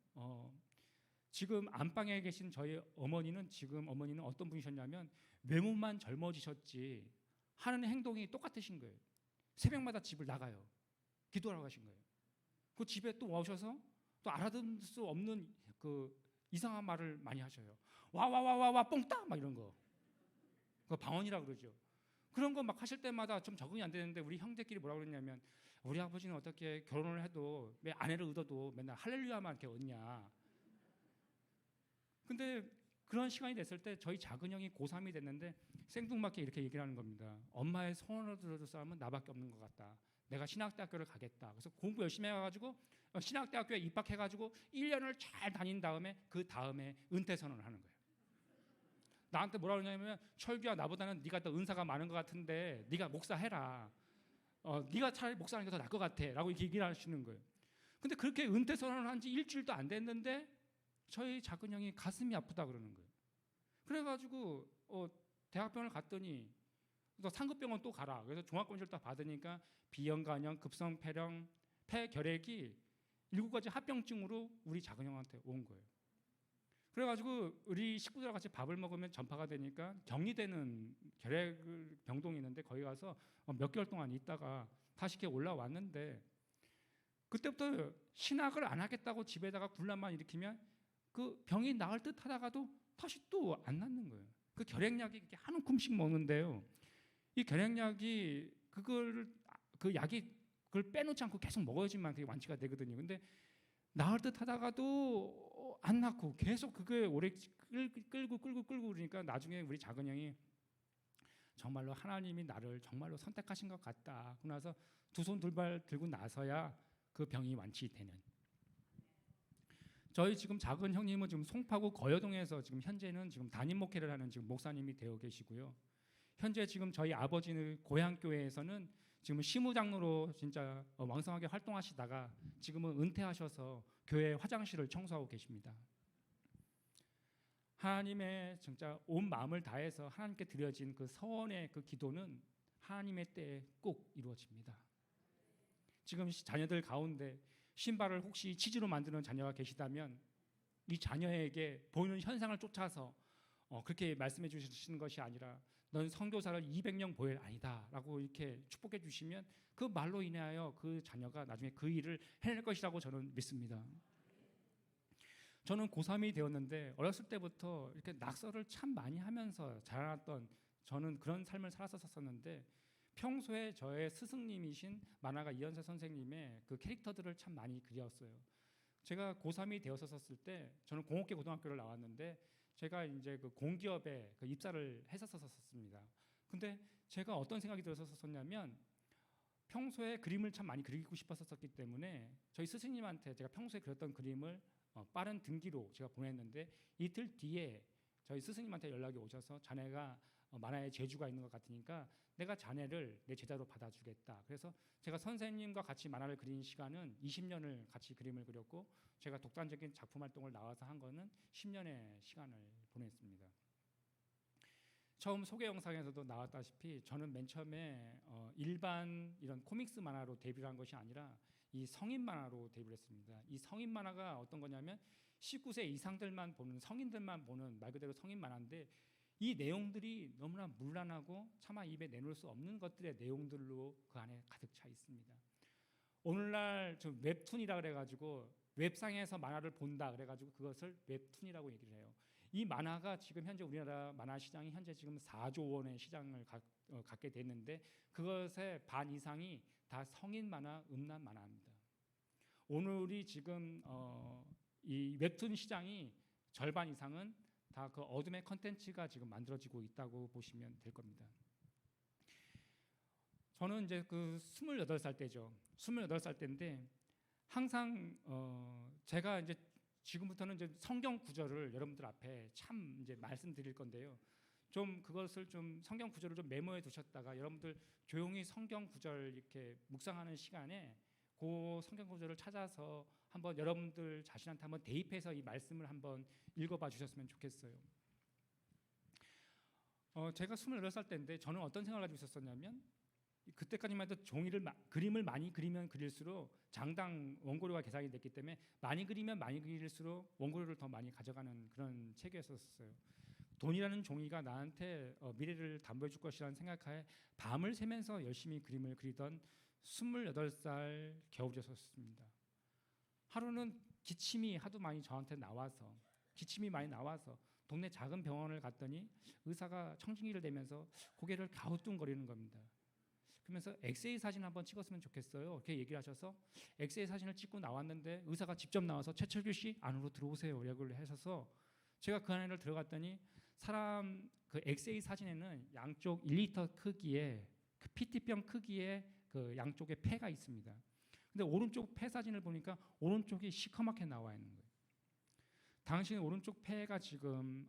지금 안방에 계신 저희 어머니는 지금 어머니는 어떤 분이셨냐면 외모만 젊어지셨지 하는 행동이 똑같으신 거예요. 새벽마다 집을 나가요. 기도하러 가신 거예요. 그 집에 또 오셔서 또 알아듣을 수 없는 그 이상한 말을 많이 하셔요. 와 뽕따 막 이런 거. 그 방언이라 그러죠. 그런 거 막 하실 때마다 좀 적응이 안 되는데 우리 형제끼리 뭐라 그랬냐면 우리 아버지는 어떻게 결혼을 해도 왜 아내를 얻어도 맨날 할렐루야만 이렇게 얻냐. 근데 그런 시간이 됐을 때 저희 작은 형이 고3이 됐는데 생뚱맞게 이렇게 얘기를 하는 겁니다. 엄마의 소원을 들어줄 사람은 나밖에 없는 것 같다. 내가 신학대학교를 가겠다. 그래서 공부 열심히 해가지고 신학대학교에 입학해가지고 1년을 잘 다닌 다음에 그 다음에 은퇴 선언을 하는 거예요. 나한테 뭐라 그러냐면 철규야 나보다는 네가 더 은사가 많은 것 같은데 네가 목사 해라. 네가 차라리 목사하는 게 더 나을 것 같아 라고 이렇게 얘기를 하시는 거예요. 근데 그렇게 은퇴 선언을 한 지 일주일도 안 됐는데 저희 작은 형이 가슴이 아프다 그러는 거예요. 그래가지고 대학병원을 갔더니 너 상급병원 또 가라. 그래서 종합검진을 딱 받으니까 비형간염, 급성폐렴, 폐결핵이 7가지 합병증으로 우리 작은 형한테 온 거예요. 그래가지고 우리 식구들과 같이 밥을 먹으면 전파가 되니까 격리되는 결핵 병동이 있는데 거기 가서 몇 개월 동안 있다가 다시 이렇게 올라왔는데 그때부터 신학을 안 하겠다고 집에다가 분란만 일으키면 그 병이 나을 듯 하다가도 다시 또 안 낫는 거예요. 그 결핵약이 이렇게 한 움큼씩 먹는데요. 이 결핵약이 그 약이 그걸 빼놓지 않고 계속 먹어야지만 그게 완치가 되거든요. 근데 나을 듯 하다가도 안 낫고 계속 그게 오래 끌고 그러니까 나중에 우리 작은 형이 정말로 하나님이 나를 정말로 선택하신 것 같다. 그러고 나서 두 손 두 발 들고 나서야 그 병이 완치되는. 저희 지금 작은 형님은 지금 송파구 거여동에서 지금 현재는 지금 담임 목회를 하는 지금 목사님이 되어 계시고요. 현재 지금 저희 아버지는 고향 교회에서는 지금 시무장로로 진짜 왕성하게 활동하시다가 지금은 은퇴하셔서 교회 화장실을 청소하고 계십니다. 하나님의 진짜 온 마음을 다해서 하나님께 드려진 그 서원의 그 기도는 하나님의 때에 꼭 이루어집니다. 지금 자녀들 가운데 신발을 혹시 치즈로 만드는 자녀가 계시다면 이 자녀에게 보이는 현상을 쫓아서 그렇게 말씀해 주시는 것이 아니라 넌 선교사를 200년 보일 아니다 라고 이렇게 축복해 주시면 그 말로 인하여 그 자녀가 나중에 그 일을 해낼 것이라고 저는 믿습니다. 저는 고3이 되었는데 어렸을 때부터 이렇게 낙서를 참 많이 하면서 자라났던 저는 그런 삶을 살았었는데 평소에 저의 스승님이신 만화가 이현세 선생님의 그 캐릭터들을 참 많이 그렸어요. 제가 고3이 되었었을 때 저는 공업계 고등학교를 나왔는데 제가 이제 그 공기업에 그 입사를 했었습니다. 근데 제가 어떤 생각이 들었었냐면 평소에 그림을 참 많이 그리고 싶었었기 때문에 저희 스승님한테 제가 평소에 그렸던 그림을 빠른 등기로 제가 보냈는데 이틀 뒤에 저희 스승님한테 연락이 오셔서 자네가 만화에 재주가 있는 것 같으니까 내가 자네를 내 제자로 받아주겠다. 그래서 제가 선생님과 같이 만화를 그린 시간은 20년을 같이 그림을 그렸고 제가 독단적인 작품 활동을 나와서 한 거는 10년의 시간을 보냈습니다. 처음 소개 영상에서도 나왔다시피 저는 맨 처음에 일반 이런 코믹스 만화로 데뷔를 한 것이 아니라 이 성인 만화로 데뷔를 했습니다. 이 성인 만화가 어떤 거냐면 19세 이상들만 보는 성인들만 보는 말 그대로 성인 만화인데 이 내용들이 너무나 문란하고 차마 입에 내놓을 수 없는 것들의 내용들로 그 안에 가득 차 있습니다. 오늘날 저 웹툰이라 그래가지고 웹상에서 만화를 본다 그래가지고 그것을 웹툰이라고 얘기를 해요. 이 만화가 지금 현재 우리나라 만화 시장이 현재 지금 4조 원의 시장을 갖게 됐는데 그것의 반 이상이 다 성인 만화, 음란 만화입니다. 오늘이 지금 이 웹툰 시장이 절반 이상은 다 그 어둠의 컨텐츠가 지금 만들어지고 있다고 보시면 될 겁니다. 저는 이제 그 28살 때죠. 28살 때인데 항상 제가 이제 지금부터는 이제 성경 구절을 여러분들 앞에 참 이제 말씀드릴 건데요. 좀 그것을 좀 성경 구절을 좀 메모해 두셨다가 여러분들 조용히 성경 구절 이렇게 묵상하는 시간에 그 성경 구절을 찾아서 한번 여러분들 자신한테 한번 대입해서 이 말씀을 한번 읽어봐 주셨으면 좋겠어요. 제가 28살 때인데 저는 어떤 생각을 가지고 있었냐면 그때까지만 해도 그림을 많이 그리면 그릴수록 장당 원고료가 계산이 됐기 때문에 많이 그리면 많이 그릴수록 원고료를 더 많이 가져가는 그런 체계였었어요. 돈이라는 종이가 나한테 미래를 담보해 줄 것이라는 생각하에 밤을 새면서 열심히 그림을 그리던 28살 겨울이었습니다. 하루는 기침이 하도 많이 저한테 나와서 동네 작은 병원을 갔더니 의사가 청진기를 대면서 고개를 갸우뚱거리는 겁니다. 그러면서 엑스레이 사진 한번 찍었으면 좋겠어요. 이렇게 얘기를 하셔서 엑스레이 사진을 찍고 나왔는데 의사가 직접 나와서 최철규 씨 안으로 들어오세요. 얘기를 하셔서 제가 그 안에 들어갔더니 사람 그 엑스레이 사진에는 양쪽 1리터 크기의 그 PT병 크기의 그 양쪽에 폐가 있습니다. 근데 오른쪽 폐 사진을 보니까 오른쪽이 시커멓게 나와 있는 거예요. 당신 오른쪽 폐가 지금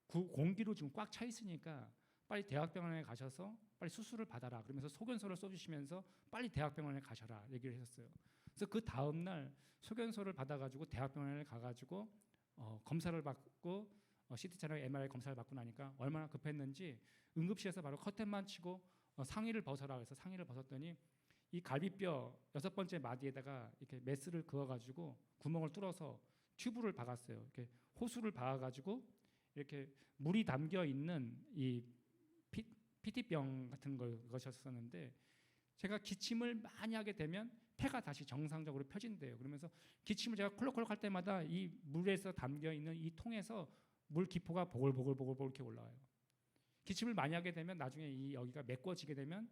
공기로 지금 꽉 차 있으니까 빨리 대학병원에 가셔서 빨리 수술을 받아라. 그러면서 소견서를 써주시면서 빨리 대학병원에 가셔라 얘기를 했었어요. 그래서 그 다음 날 소견서를 받아가지고 대학병원에 가가지고 검사를 받고 CT 촬영, MRI 검사를 받고 나니까 얼마나 급했는지 응급실에서 바로 커튼만 치고 상의를 벗어라 그래서 상의를 벗었더니 이 갈비뼈 6번째 마디에다가 이렇게 메스를 그어가지고 구멍을 뚫어서 튜브를 박았어요. 이렇게 호수를 박아가지고 이렇게 물이 담겨 있는 이 PT병 같은 것이었었는데 제가 기침을 많이 하게 되면 폐가 다시 정상적으로 펴진대요. 그러면서 기침을 제가 콜록콜록 할 때마다 이 물에서 담겨 있는 이 통에서 물 기포가 보글보글 이렇게 올라와요. 기침을 많이 하게 되면 나중에 이 여기가 메꿔지게 되면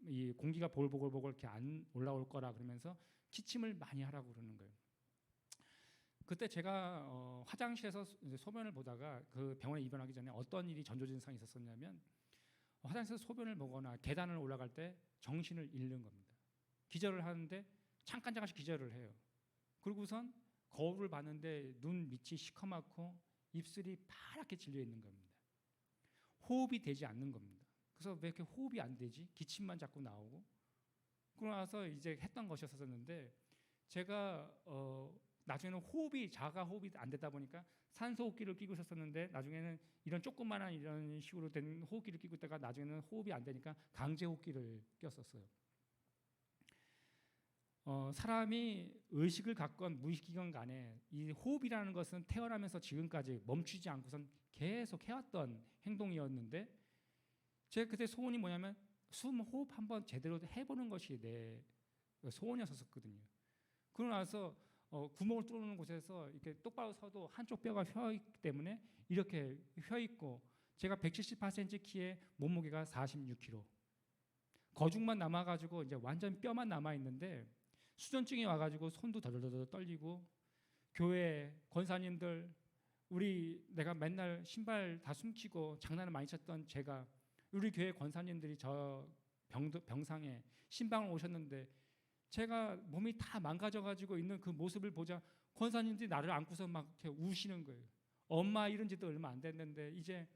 이 공기가 보글보글 이렇게 안 올라올 거라 그러면서 기침을 많이 하라고 그러는 거예요. 그때 제가 화장실에서 이제 소변을 보다가 그 병원에 입원하기 전에 어떤 일이 전조증상이 있었었냐면 화장실에서 소변을 보거나 계단을 올라갈 때 정신을 잃는 겁니다. 기절을 하는데 잠깐씩 기절을 해요. 그리고선 거울을 봤는데 눈 밑이 시커멓고 입술이 파랗게 질려 있는 겁니다. 호흡이 되지 않는 겁니다. 그래서 왜 이렇게 호흡이 안 되지? 기침만 자꾸 나오고. 그러고 나서 이제 했던 것이었었는데 제가 나중에는 자가 호흡이 안 되다 보니까 산소 호흡기를 끼고 있었는데 나중에는 이런 조그만한 이런 식으로 된 호흡기를 끼고 있다가 나중에는 호흡이 안 되니까 강제 호흡기를 꼈었어요. 사람이 의식을 갖건 무의식이건 간에 이 호흡이라는 것은 태어나면서 지금까지 멈추지 않고선 계속 해왔던 행동이었는데 제가 그때 소원이 뭐냐면 숨 호흡 한번 제대로 해보는 것이 내 소원이었었거든요. 그러고 나서 구멍을 뚫는 곳에서 이렇게 똑바로 서도 한쪽 뼈가 휘어 있기 때문에 이렇게 휘어 있고 제가 178cm 키에 몸무게가 46kg 거중만 남아가지고 이제 완전 뼈만 남아 있는데 수전증이 와가지고 손도 더덜더덜 떨리고 교회 권사님들 내가 맨날 신발 다 숨기고 장난을 많이 쳤던 제가 우리 교회 권사님들이 저 병상에 신방을 오셨는데 제가 몸이 다 망가져가지고 있는 그 모습을 보자 권사님들이 나를 안고서 막 이렇게 우시는 거예요. 엄마 이런 지도 얼마 안 됐는데 이제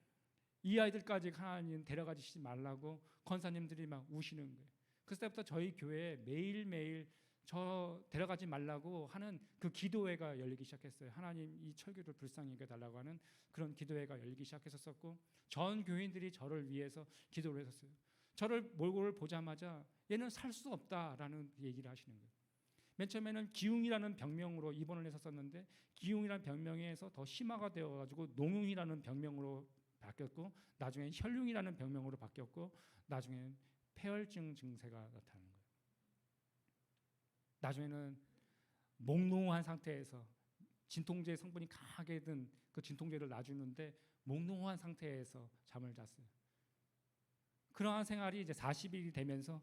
이 아이들까지 하나님 데려가시지 말라고 권사님들이 막 우시는 거예요. 그때부터 저희 교회에 매일매일 저 데려가지 말라고 하는 그 기도회가 열리기 시작했어요. 하나님 이 철교를 불쌍히 여겨달라고 하는 그런 기도회가 열리기 시작했었고 전 교인들이 저를 위해서 기도를 했었어요. 저를 몰골을 보자마자 얘는 살 수 없다라는 얘기를 하시는 거예요. 맨 처음에는 기흉이라는 병명으로 입원을 했었는데 기흉이라는 병명에서 더 심화가 되어가지고 농흉이라는 병명으로 바뀌었고 나중에 혈흉이라는 병명으로 바뀌었고 나중에는 폐혈증 증세가 나타나는 거예요. 나중에는 몽롱한 상태에서 진통제 성분이 강하게 든 그 진통제를 놔주는데 몽롱한 상태에서 잠을 잤어요. 그러한 생활이 이제 40일이 되면서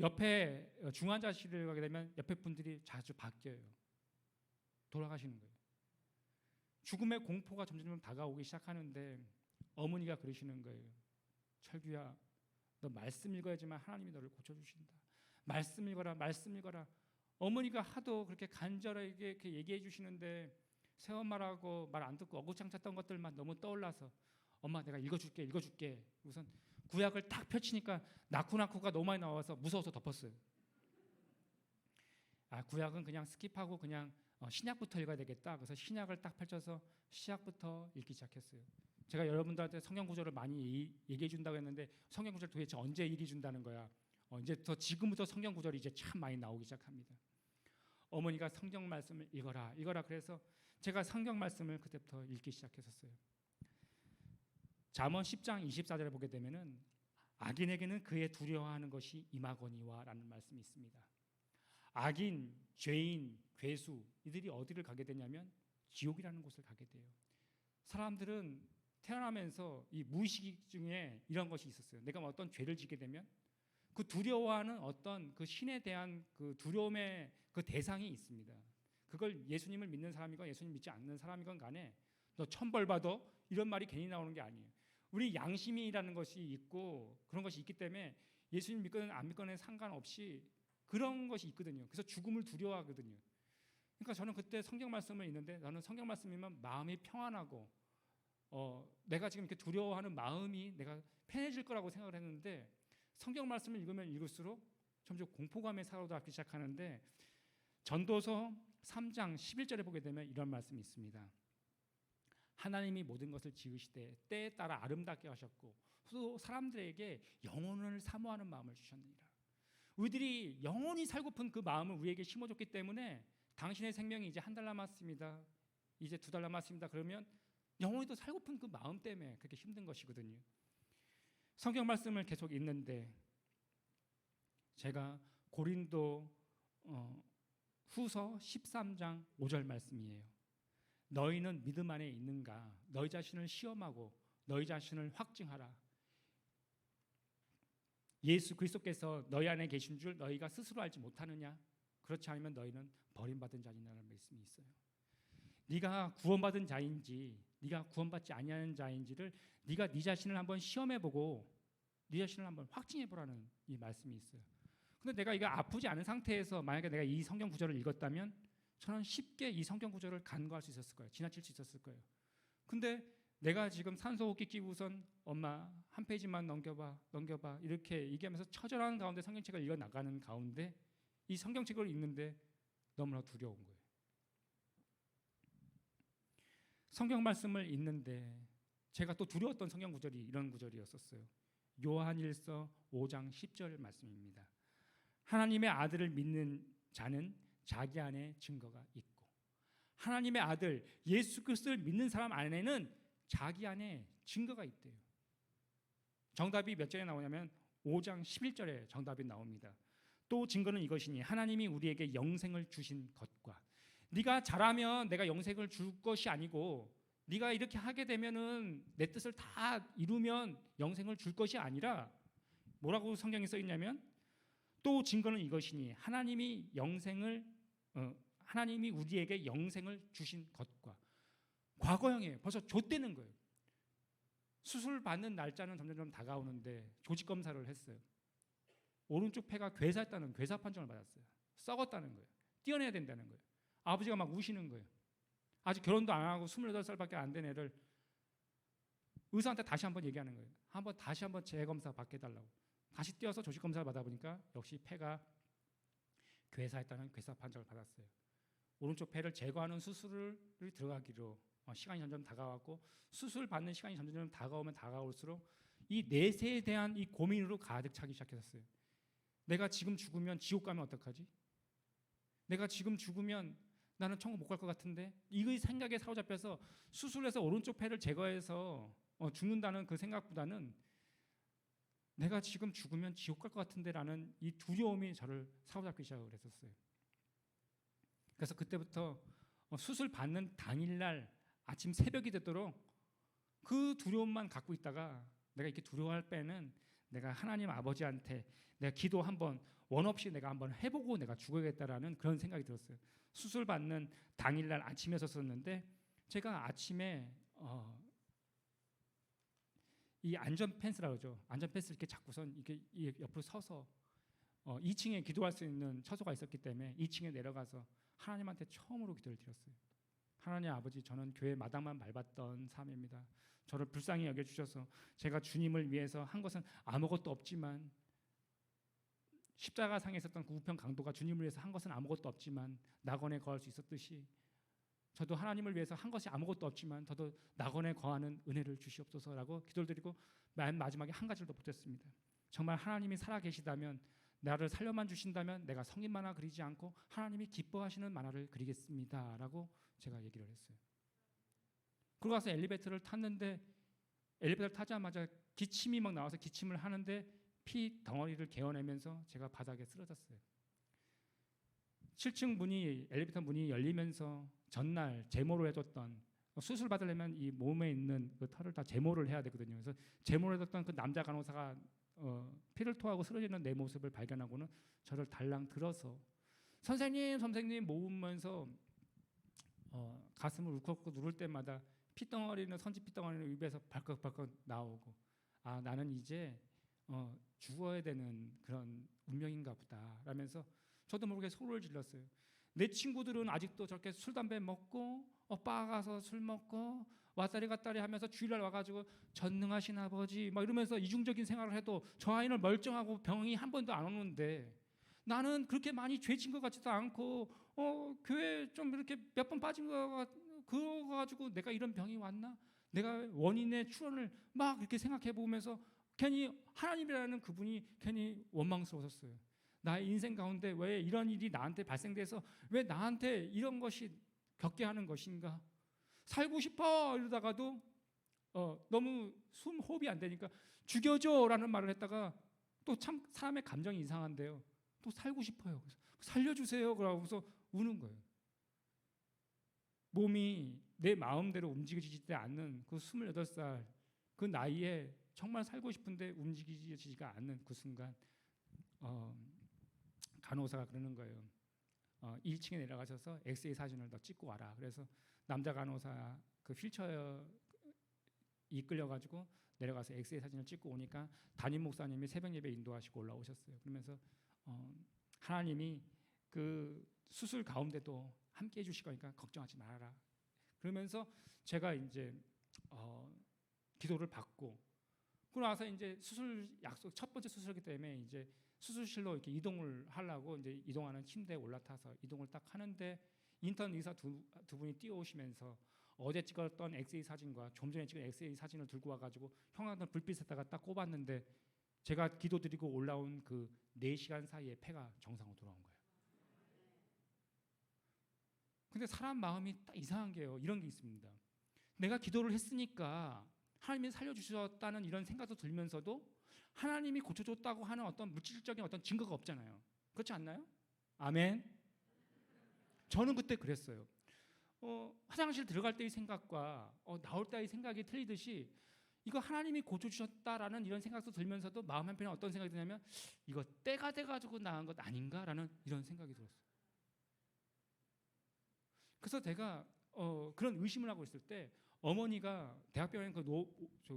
옆에 중환자실을 가게 되면 옆에 분들이 자주 바뀌어요. 돌아가시는 거예요. 죽음의 공포가 점점 다가오기 시작하는데 어머니가 그러시는 거예요. 철규야, 너 말씀 읽어야지만 하나님이 너를 고쳐주신다. 말씀 읽어라, 말씀 읽어라. 어머니가 하도 그렇게 간절하게 이렇게 얘기해 주시는데 새엄마라고 말 안 듣고 어구창 찼던 것들만 너무 떠올라서 엄마 내가 읽어줄게. 우선 구약을 딱 펼치니까 나쿠나쿠가 너무 많이 나와서 무서워서 덮었어요. 구약은 그냥 스킵하고 그냥 신약부터 읽어야 되겠다. 그래서 신약을 딱 펼쳐서 시작부터 읽기 시작했어요. 제가 여러분들한테 성경 구절을 많이 얘기해 준다고 했는데 성경 구절 도대체 언제 얘기해 준다는 거야. 이제 지금부터 성경 구절이 이제 참 많이 나오기 시작합니다. 어머니가 성경 말씀을 읽어라 그래서 제가 성경 말씀을 그때부터 읽기 시작했었어요. 잠언 10장 24절에 보게 되면은 악인에게는 그의 두려워하는 것이 임하거니와라는 말씀이 있습니다. 악인, 죄인, 괴수 이들이 어디를 가게 되냐면 지옥이라는 곳을 가게 돼요. 사람들은 태어나면서 이 무의식 중에 이런 것이 있었어요. 내가 어떤 죄를 지게 되면 그 두려워하는 어떤 그 신에 대한 그 두려움의 그 대상이 있습니다. 그걸 예수님을 믿는 사람이건 예수님 믿지 않는 사람이건 간에 너 천벌 받아 이런 말이 괜히 나오는 게 아니에요. 우리 양심이라는 것이 있고 그런 것이 있기 때문에 예수님 믿거나 안 믿거나 상관없이 그런 것이 있거든요. 그래서 죽음을 두려워하거든요. 그러니까 저는 그때 성경 말씀을 읽는데 나는 성경 말씀이면 마음이 평안하고 내가 지금 이렇게 두려워하는 마음이 내가 편해질 거라고 생각을 했는데 성경 말씀을 읽으면 읽을수록 점점 공포감에 사로잡기 시작하는데 전도서 3장 11절에 보게 되면 이런 말씀이 있습니다. 하나님이 모든 것을 지으시되 때에 따라 아름답게 하셨고 또 사람들에게 영혼을 사모하는 마음을 주셨느니라. 우리들이 영원히 살고픈 그 마음을 우리에게 심어줬기 때문에 당신의 생명이 이제 한 달 남았습니다. 이제 2달 남았습니다. 그러면 영원히 또 살고픈 그 마음 때문에 그렇게 힘든 것이거든요. 성경 말씀을 계속 읽는데 제가 고린도 후서 13장 5절 말씀이에요. 너희는 믿음 안에 있는가? 너희 자신을 시험하고 너희 자신을 확증하라. 예수 그리스도께서 너희 안에 계신 줄 너희가 스스로 알지 못하느냐? 그렇지 않으면 너희는 버림받은 자니라는 말씀이 있어요. 네가 구원받은 자인지 네가 구원받지 아니하는 자인지를 네가 네 자신을 한번 시험해보고 네 자신을 한번 확증해보라는 이 말씀이 있어요. 근데 내가 이거 아프지 않은 상태에서 만약에 내가 이 성경 구절을 읽었다면 저는 쉽게 이 성경 구절을 간과할 수 있었을 거예요. 지나칠 수 있었을 거예요. 근데 내가 지금 산소호흡기 끼고선 엄마 한 페이지만 넘겨봐 이렇게 얘기하면서 처절한 가운데 성경책을 읽어 나가는 가운데 이 성경책을 읽는데 너무나 두려운 거예요. 성경 말씀을 읽는데 제가 또 두려웠던 성경 구절이 이런 구절이었었어요. 요한일서 5장 10절 말씀입니다. 하나님의 아들을 믿는 자는 자기 안에 증거가 있고 하나님의 아들 예수 그리스도를 믿는 사람 안에는 자기 안에 증거가 있대요. 정답이 몇 절에 나오냐면 5장 11절에 정답이 나옵니다. 또 증거는 이것이니 하나님이 우리에게 영생을 주신 것과 네가 잘하면 내가 영생을 줄 것이 아니고 네가 이렇게 하게 되면은 내 뜻을 다 이루면 영생을 줄 것이 아니라 뭐라고 성경에 써 있냐면 또 증거는 이것이니 하나님이 우리에게 영생을 주신 것과 과거형이에요. 벌써 줬다는 거예요. 수술 받는 날짜는 점점 다가오는데 조직 검사를 했어요. 오른쪽 폐가 괴사했다는 괴사 판정을 받았어요. 썩었다는 거예요. 떼어내야 된다는 거예요. 아버지가 막 우시는 거예요. 아직 결혼도 안 하고 28살밖에 안 된 애를 의사한테 다시 한번 얘기하는 거예요. 다시 한번 재검사 받게 해달라고. 다시 뛰어서 조직 검사를 받아보니까 역시 폐가 괴사했다는 괴사 판정을 받았어요. 오른쪽 폐를 제거하는 수술을 들어가기로 시간이 점점 다가왔고 수술 받는 시간이 점점 다가오면 다가올수록 이 내세에 대한 이 고민으로 가득 차기 시작했어요. 내가 지금 죽으면 지옥 가면 어떡하지? 내가 지금 죽으면 나는 천국 못 갈 것 같은데 이 생각에 사로잡혀서 수술해서 오른쪽 폐를 제거해서 죽는다는 그 생각보다는 내가 지금 죽으면 지옥 갈 것 같은데라는 이 두려움이 저를 사로잡기 시작을 했었어요. 그래서 그때부터 수술 받는 당일날 아침 새벽이 되도록 그 두려움만 갖고 있다가 내가 이렇게 두려워할 때는 내가 하나님 아버지한테 내가 기도 한번 원 없이 내가 한번 해보고 내가 죽어야겠다라는 그런 생각이 들었어요. 수술 받는 당일날 아침에 섰었는데 제가 아침에 이 안전 펜스라고 그러죠. 안전 펜스 이렇게 잡고선 이렇게 옆으로 서서 2층에 기도할 수 있는 처소가 있었기 때문에 2층에 내려가서 하나님한테 처음으로 기도를 드렸어요. 하나님 아버지, 저는 교회 마당만 밟았던 사람입니다. 저를 불쌍히 여겨주셔서 제가 주님을 위해서 한 것은 아무것도 없지만 십자가상에 있었던 그 우편 강도가 주님을 위해서 한 것은 아무것도 없지만 낙원에 거할 수 있었듯이 저도 하나님을 위해서 한 것이 아무것도 없지만 저도 낙원에 거하는 은혜를 주시옵소서라고 기도를 드리고 맨 마지막에 한 가지를 더 보탰습니다. 정말 하나님이 살아계시다면 나를 살려만 주신다면 내가 성인 만화 그리지 않고 하나님이 기뻐하시는 만화를 그리겠습니다 라고 제가 얘기를 했어요. 그러고 가서 엘리베이터를 탔는데 엘리베이터를 타자마자 기침이 막 나와서 기침을 하는데 피 덩어리를 개어내면서 제가 바닥에 쓰러졌어요. 7층 문이 엘리베이터 문이 열리면서 전날 제모를 해줬던 수술 받으려면 이 몸에 있는 그 털을 다 제모를 해야 되거든요. 그래서 제모를 해줬던 그 남자 간호사가 피를 토하고 쓰러지는 내 모습을 발견하고는 저를 달랑 들어서 선생님 모으면서 가슴을 울컥울컥 누를 때마다 피덩어리는 선지 피덩어리는 입에서 발컥발컥 나오고 아 나는 이제 죽어야 되는 그런 운명인가 보다 라면서 저도 모르게 소리를 질렀어요. 내 친구들은 아직도 저렇게 술 담배 먹고 바 가서 술 먹고 왔다리 갔다리 하면서 주일날 와가지고 전능하신 아버지 막 이러면서 이중적인 생활을 해도 저 아이는 멀쩡하고 병이 한 번도 안 오는데 나는 그렇게 많이 죄진 것 같지도 않고 교회 좀 이렇게 몇 번 빠진 거 그거 가지고 내가 이런 병이 왔나? 내가 원인의 출현을 막 이렇게 생각해 보면서 괜히 하나님이라는 그분이 괜히 원망스러웠어요. 나의 인생 가운데 왜 이런 일이 나한테 발생돼서 왜 나한테 이런 것이 겪게 하는 것인가? 살고 싶어 이러다가도 너무 호흡이 안 되니까 죽여줘라는 말을 했다가 또 참 사람의 감정이 이상한데요. 또 살고 싶어요. 그래서 살려주세요. 그러고서 우는 거예요. 몸이 내 마음대로 움직여지지 않는 그 28살 그 나이에 정말 살고 싶은데 움직이지가 않는 그 순간 간호사가 그러는 거예요. 1층에 내려가셔서 엑스레이 사진을 더 찍고 와라. 그래서 남자 간호사 그 휠체어 이끌려가지고 내려가서 엑스레이 사진을 찍고 오니까 담임 목사님이 새벽 예배 인도하시고 올라오셨어요. 그러면서 하나님이 그 수술 가운데도 함께 해주실 거니까 걱정하지 말아라. 그러면서 제가 이제 기도를 받고 그러고 나서 이제 수술 약속 첫 번째 수술이기 때문에 이제 수술실로 이렇게 이동을 하려고 이제 이동하는 침대에 올라타서 이동을 딱 하는데 인턴 의사 두 분이 뛰어오시면서 어제 찍었던 엑스레이 사진과 좀 전에 찍은 엑스레이 사진을 들고 와가지고 형광등 불빛에다가 딱 꼽았는데 제가 기도드리고 올라온 그 4시간 사이에 폐가 정상으로 돌아온 거예요. 근데 사람 마음이 딱 이상한 게요. 이런 게 있습니다. 내가 기도를 했으니까 하나님이 살려주셨다는 이런 생각도 들면서도 하나님이 고쳐줬다고 하는 어떤 물질적인 어떤 증거가 없잖아요. 그렇지 않나요? 아멘. 저는 그때 그랬어요. 화장실 들어갈 때의 생각과 나올 때의 생각이 틀리듯이 이거 하나님이 고쳐주셨다라는 이런 생각도 들면서도 마음 한편에 어떤 생각이 드냐면 이거 때가 돼가지고 나은 것 아닌가라는 이런 생각이 들었어요. 그래서 제가 그런 의심을 하고 있을 때 어머니가 대학병원에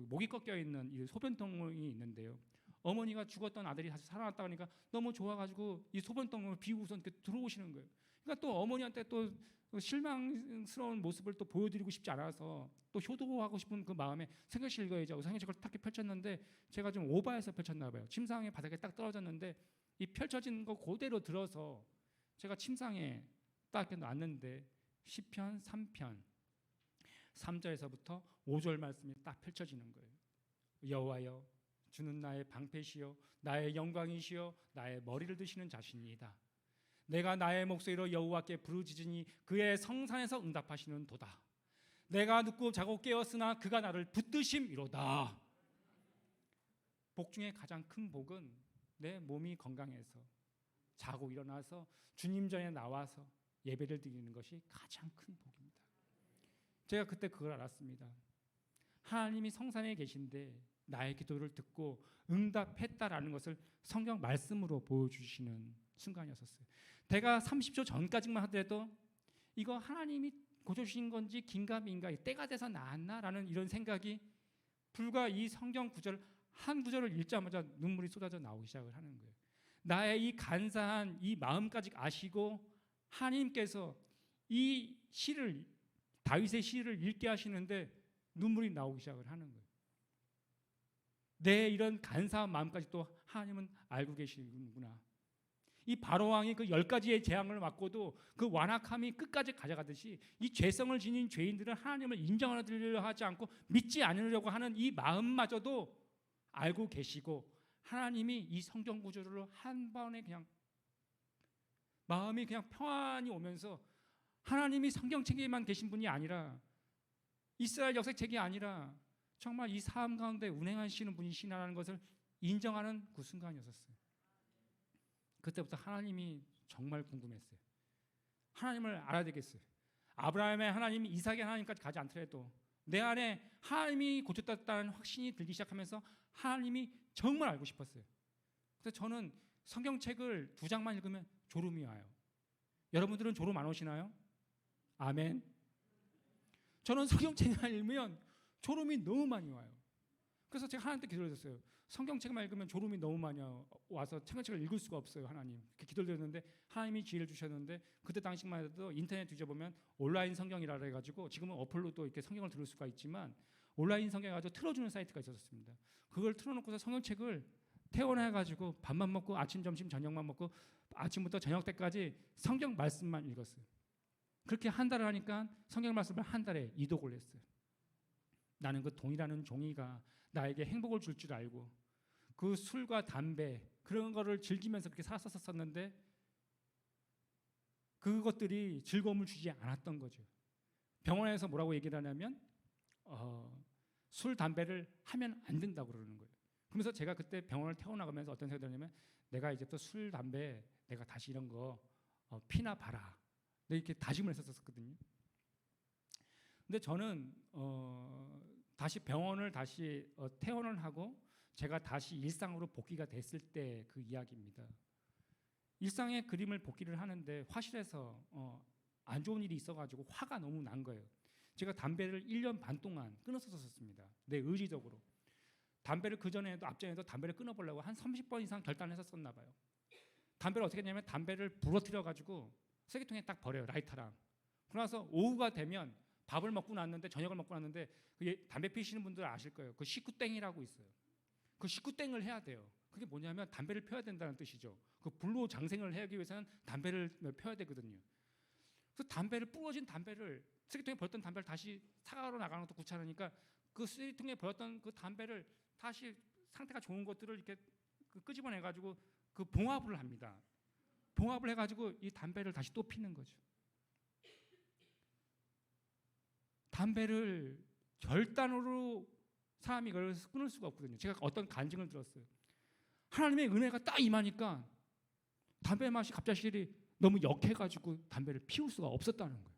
목이 꺾여 있는 이 소변통이 있는데요. 어머니가 죽었던 아들이 다시 살아났다 하니까 너무 좋아가지고 이 소변통을 비우고서 이렇게 들어오시는 거예요. 그러니까 또 어머니한테 또 실망스러운 모습을 또 보여드리고 싶지 않아서 또 효도하고 싶은 그 마음에 생각실 읽어야죠. 생각책을 딱 펼쳤는데 제가 좀 오버해서 펼쳤나 봐요. 침상에 바닥에 딱 떨어졌는데 이 펼쳐진 거 그대로 들어서 제가 침상에 딱 이렇게 놨는데 시편 3편 3절에서부터 5절 말씀이 딱 펼쳐지는 거예요. 여호와여 주는 나의 방패시요 나의 영광이시요 나의 머리를 드시는 자신이다. 내가 나의 목소리로 여호와께 부르짖으니 그의 성산에서 응답하시는 도다. 내가 눕고 자고 깨었으나 그가 나를 붙드심이로다. 복 중에 가장 큰 복은 내 몸이 건강해서 자고 일어나서 주님 전에 나와서 예배를 드리는 것이 가장 큰 복입니다. 제가 그때 그걸 알았습니다. 하나님이 성산에 계신데 나의 기도를 듣고 응답했다라는 것을 성경 말씀으로 보여주시는 순간이었어요. 제가 30초 전까지만 하더라도 이거 하나님이 고쳐주신 건지 긴가민가 때가 돼서 나았나라는 이런 생각이 불과 이 성경 구절 한 구절을 읽자마자 눈물이 쏟아져 나오기 시작을 하는 거예요. 나의 이 간사한 이 마음까지 아시고 하나님께서 이 시를 다윗의 시를 읽게 하시는데 눈물이 나오기 시작을 하는 거예요. 내 이런 간사한 마음까지 또 하나님은 알고 계시는구나. 이 바로 왕이 그 10가지의 재앙을 맞고도 그 완악함이 끝까지 가져가듯이 이 죄성을 지닌 죄인들은 하나님을 인정하려 하지 않고 믿지 않으려고 하는 이 마음마저도 알고 계시고 하나님이 이 성경 구절로 한 번에 그냥 마음이 그냥 평안이 오면서 하나님이 성경책에만 계신 분이 아니라 이스라엘 역사책이 아니라 정말 이 삶 가운데 운행하시는 분이시라는 것을 인정하는 그 순간이었어요. 그때부터 하나님이 정말 궁금했어요. 하나님을 알아야 되겠어요. 아브라함의 하나님, 이삭의 하나님까지 가지 않더라도 내 안에 하나님이 고쳤다는 확신이 들기 시작하면서 하나님이 정말 알고 싶었어요. 그래서 저는 성경책을 2장만 읽으면 졸음이 와요. 여러분들은 졸음 안 오시나요? 아멘. 저는 성경책만 읽으면 졸음이 너무 많이 와요. 그래서 제가 하나님께 기도를 드렸어요. 성경책만 읽으면 졸음이 너무 많이 와서 성경책을 읽을 수가 없어요. 하나님. 그렇게 기도를 드렸는데 하나님이 지혜를 주셨는데 그때 당시만 해도 인터넷 뒤져보면 온라인 성경이라 해가지고 지금은 어플로도 이렇게 성경을 들을 수가 있지만 온라인 성경 가지고 틀어주는 사이트가 있었습니다. 그걸 틀어놓고서 성경책을 태워놔가지고 밥만 먹고 아침, 점심, 저녁만 먹고 아침부터 저녁 때까지 성경 말씀만 읽었어요. 그렇게 한 달을 하니까 성경 말씀을 한 달에 2독을 했어요. 나는 그 돈이라는 종이가 나에게 행복을 줄 줄 알고 그 술과 담배 그런 거를 즐기면서 그렇게 살았었는데 그것들이 즐거움을 주지 않았던 거죠. 병원에서 뭐라고 얘기를 하냐면 술, 담배를 하면 안 된다고 그러는 거예요. 그러면서 제가 그때 병원을 태워나가면서 어떤 생각이 들었냐면 내가 이제부터 술, 담배 내가 다시 이런 거 피나 봐라. 네, 이렇게 다짐을 했었거든요. 근데 저는 다시 병원을 다시 퇴원을 하고 제가 다시 일상으로 복귀가 됐을 때 그 이야기입니다. 일상의 그림을 복귀를 하는데 화실에서 안 좋은 일이 있어가지고 화가 너무 난 거예요. 제가 담배를 1년 반 동안 끊었었습니다. 내 의지적으로. 담배를 그전에도 앞전에도 담배를 끊어보려고 한 30번 이상 결단했었나 봐요. 담배를 어떻게 했냐면 담배를 부러뜨려 가지고 쓰레기통에 딱 버려요. 라이터랑. 그러나서 오후가 되면 밥을 먹고 났는데 저녁을 먹고 났는데 담배 피시는 분들 아실 거예요. 그 식구땡이라고 있어요. 그 식구땡을 해야 돼요. 그게 뭐냐면 담배를 펴야 된다는 뜻이죠. 그 불로 장생을 하기 위해서는 담배를 펴야 되거든요. 그래서 담배를 부러진 담배를 쓰레기통에 버렸던 담배를 다시 사가로 나가는 것도 귀찮으니까 그 쓰레기통에 버렸던 그 담배를 다시 상태가 좋은 것들을 이렇게 끄집어내 가지고 그 봉합을 합니다. 봉합을 해가지고 이 담배를 다시 또 피는 거죠. 담배를 결단으로 사람이 이걸 끊을 수가 없거든요. 제가 어떤 간증을 들었어요. 하나님의 은혜가 딱 임하니까 담배 맛이 갑자기 너무 역해가지고 담배를 피울 수가 없었다는 거예요.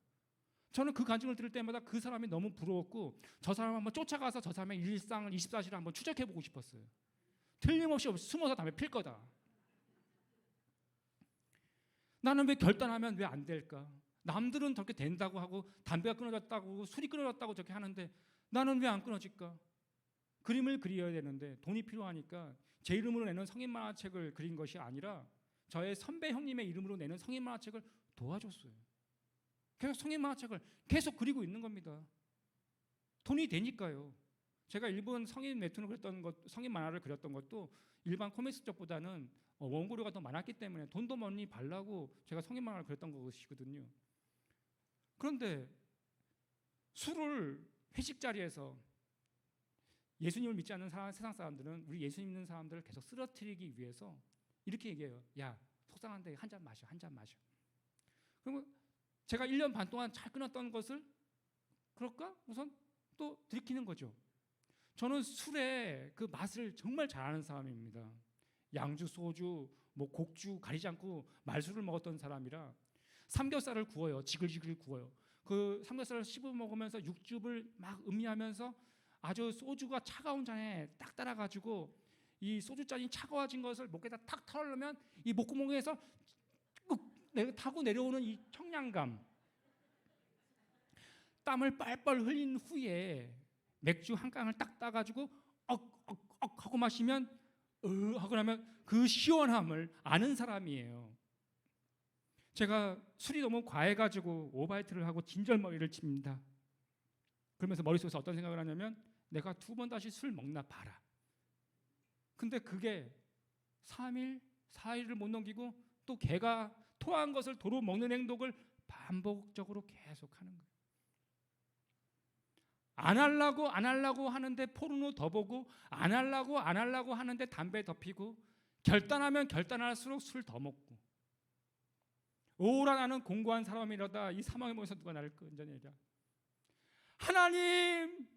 저는 그 간증을 들을 때마다 그 사람이 너무 부러웠고 저 사람을 한번 쫓아가서 저 사람의 일상을 24시를 한번 추적해보고 싶었어요. 틀림없이 숨어서 담배 필 거다. 나는 왜 결단하면 왜 안 될까? 남들은 저렇게 된다고 하고 담배가 끊어졌다고 술이 끊어졌다고 저렇게 하는데 나는 왜 안 끊어질까? 그림을 그려야 되는데 돈이 필요하니까 제 이름으로 내는 성인 만화책을 그린 것이 아니라 저의 선배 형님의 이름으로 내는 성인 만화책을 도와줬어요. 계속 성인 만화책을 계속 그리고 있는 겁니다. 돈이 되니까요. 제가 일본 성인 웹툰을 그렸던 것, 성인 만화를 그렸던 것도 일반 코믹스 쪽보다는 원고료가 더 많았기 때문에 돈도 많이 발라고 제가 성인 만화를 그렸던 것이거든요. 그런데 술을 회식 자리에서 예수님을 믿지 않는 세상 사람들은 우리 예수님 믿는 사람들을 계속 쓰러뜨리기 위해서 이렇게 얘기해요. 야, 속상한데 한 잔 마셔, 한 잔 마셔. 그러면 제가 1년 반 동안 잘 끊었던 것을 그럴까? 우선 또 들이키는 거죠. 저는 술의 그 맛을 정말 잘 아는 사람입니다. 양주, 소주, 뭐 곡주 가리지 않고 말술을 먹었던 사람이라 삼겹살을 구워요. 지글지글 구워요. 그 삼겹살을 씹어 먹으면서 육즙을 막 음미하면서 아주 소주가 차가운 잔에 딱 따라가지고 이 소주잔이 차가워진 것을 목에다 탁 털으면 이 목구멍에서 타고 내려오는 이 청량감, 땀을 뻘뻘 흘린 후에 맥주 한 깡을 딱 따가지고 억억억 하고 마시면 하고 나면 그 시원함을 아는 사람이에요. 제가 술이 너무 과해가지고 오바이트를 하고 진절머리를 칩니다. 그러면서 머릿속에서 어떤 생각을 하냐면 내가 2번 다시 술 먹나 봐라. 근데 그게 3일, 4일을 못 넘기고 또 개가 토한 것을 도로 먹는 행동을 반복적으로 계속하는 거예요. 안 하려고 하는데 포르노 더 보고 안 하려고 하는데 담배 더 피고 결단하면 결단할수록 술 더 먹고 오라 나는 공고한 사람이라다 이 사망의 몸에서 누가 나를 건져내리라. 하나님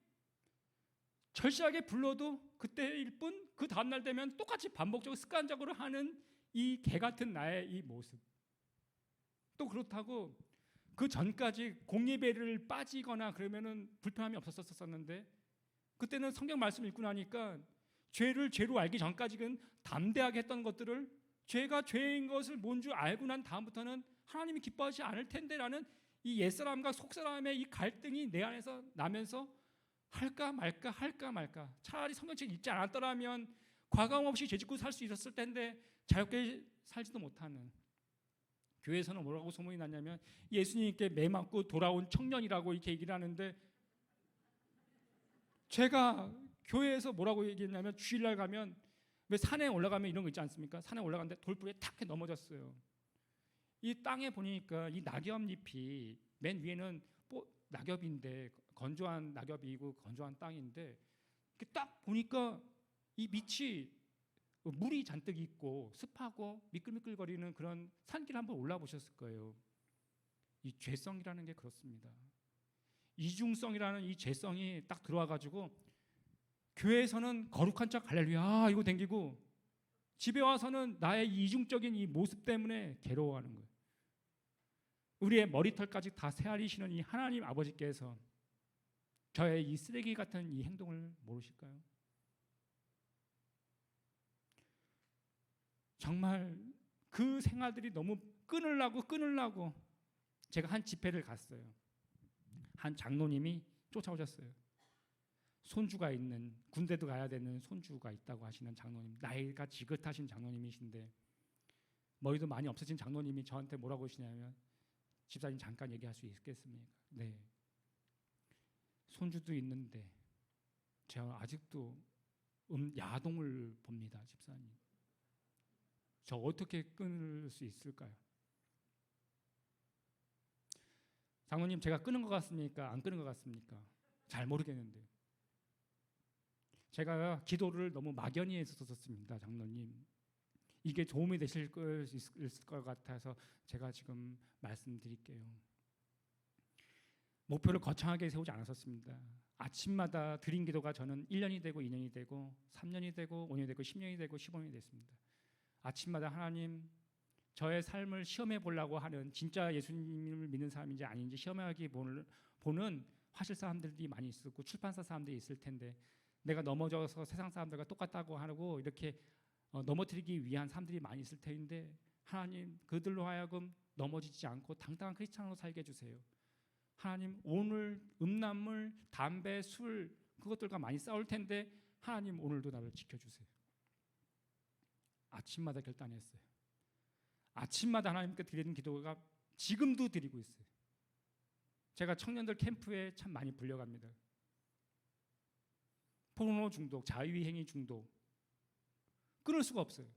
절실하게 불러도 그때일 뿐 그 다음날 되면 똑같이 반복적으로 습관적으로 하는 이 개같은 나의 이 모습. 또 그렇다고 그 전까지 공예배를 빠지거나 그러면은 불편함이 없었었는데 그때는 성경 말씀 읽고 나니까 죄를 죄로 알기 전까지는 담대하게 했던 것들을 죄가 죄인 것을 뭔 줄 알고 난 다음부터는 하나님이 기뻐하지 않을 텐데라는 이 옛사람과 속사람의 이 갈등이 내 안에서 나면서 할까 말까 차라리 성경책 읽지 않았더라면 과감 없이 죄짓고 살 수 있었을 텐데 자유롭게 살지도 못하는 교회에서는 뭐라고 소문이 났냐면 예수님께 매 맞고 돌아온 청년이라고 이렇게 얘기를 하는데 제가 교회에서 뭐라고 얘기했냐면 주일날 가면 왜 산에 올라가면 이런 거 있지 않습니까? 산에 올라갔는데 돌부리에 탁 넘어졌어요. 이 땅에 보니까 이 낙엽잎이 맨 위에는 낙엽인데 건조한 낙엽이고 건조한 땅인데 딱 보니까 이 밑이 물이 잔뜩 있고 습하고 미끌미끌거리는 그런 산길 한번 올라보셨을 거예요. 이 죄성이라는 게 그렇습니다. 이중성이라는 이 죄성이 딱 들어와가지고 교회에서는 거룩한 척 할렐루야 이거 댕기고 집에 와서는 나의 이중적인 이 모습 때문에 괴로워하는 거예요. 우리의 머리털까지 다 헤아리시는 이 하나님 아버지께서 저의 이 쓰레기 같은 이 행동을 모르실까요? 정말 그 생활들이 너무 끊으려고 제가 한 집회를 갔어요. 한 장로님이 쫓아오셨어요. 손주가 있는, 군대도 가야 되는 손주가 있다고 하시는 장로님, 나이가 지긋하신 장로님이신데 머리도 많이 없어진 장로님이 저한테 뭐라고 하시냐면, 집사님 잠깐 얘기할 수 있겠습니까? 네. 손주도 있는데 제가 아직도 야동을 봅니다, 집사님. 저 어떻게 끊을 수 있을까요? 장로님, 제가 끊은 것 같습니까? 안 끊은 것 같습니까? 잘 모르겠는데. 제가 기도를 너무 막연히 했었습니다, 장로님. 이게 도움이 되실 것 같아서 제가 지금 말씀드릴게요. 목표를 거창하게 세우지 않았었습니다. 아침마다 드린 기도가 저는 1년이 되고 2년이 되고 3년이 되고 5년이 되고 10년이 되고 15년이 됐습니다. 아침마다 하나님, 저의 삶을 시험해 보려고 하는, 진짜 예수님을 믿는 사람인지 아닌지 시험하기 보는 화실 사람들이 많이 있었고 출판사 사람들이 있을 텐데, 내가 넘어져서 세상 사람들과 똑같다고 하고 이렇게 넘어뜨리기 위한 사람들이 많이 있을 텐데, 하나님, 그들로 하여금 넘어지지 않고 당당한 크리스찬으로 살게 해주세요. 하나님, 오늘 음란물, 담배, 술 그것들과 많이 싸울 텐데 하나님, 오늘도 나를 지켜주세요. 아침마다 결단했어요. 아침마다 하나님께 드리는 기도가 지금도 드리고 있어요. 제가 청년들 캠프에 참 많이 불려갑니다. 포르노 중독, 자유행위 중독 끊을 수가 없어요.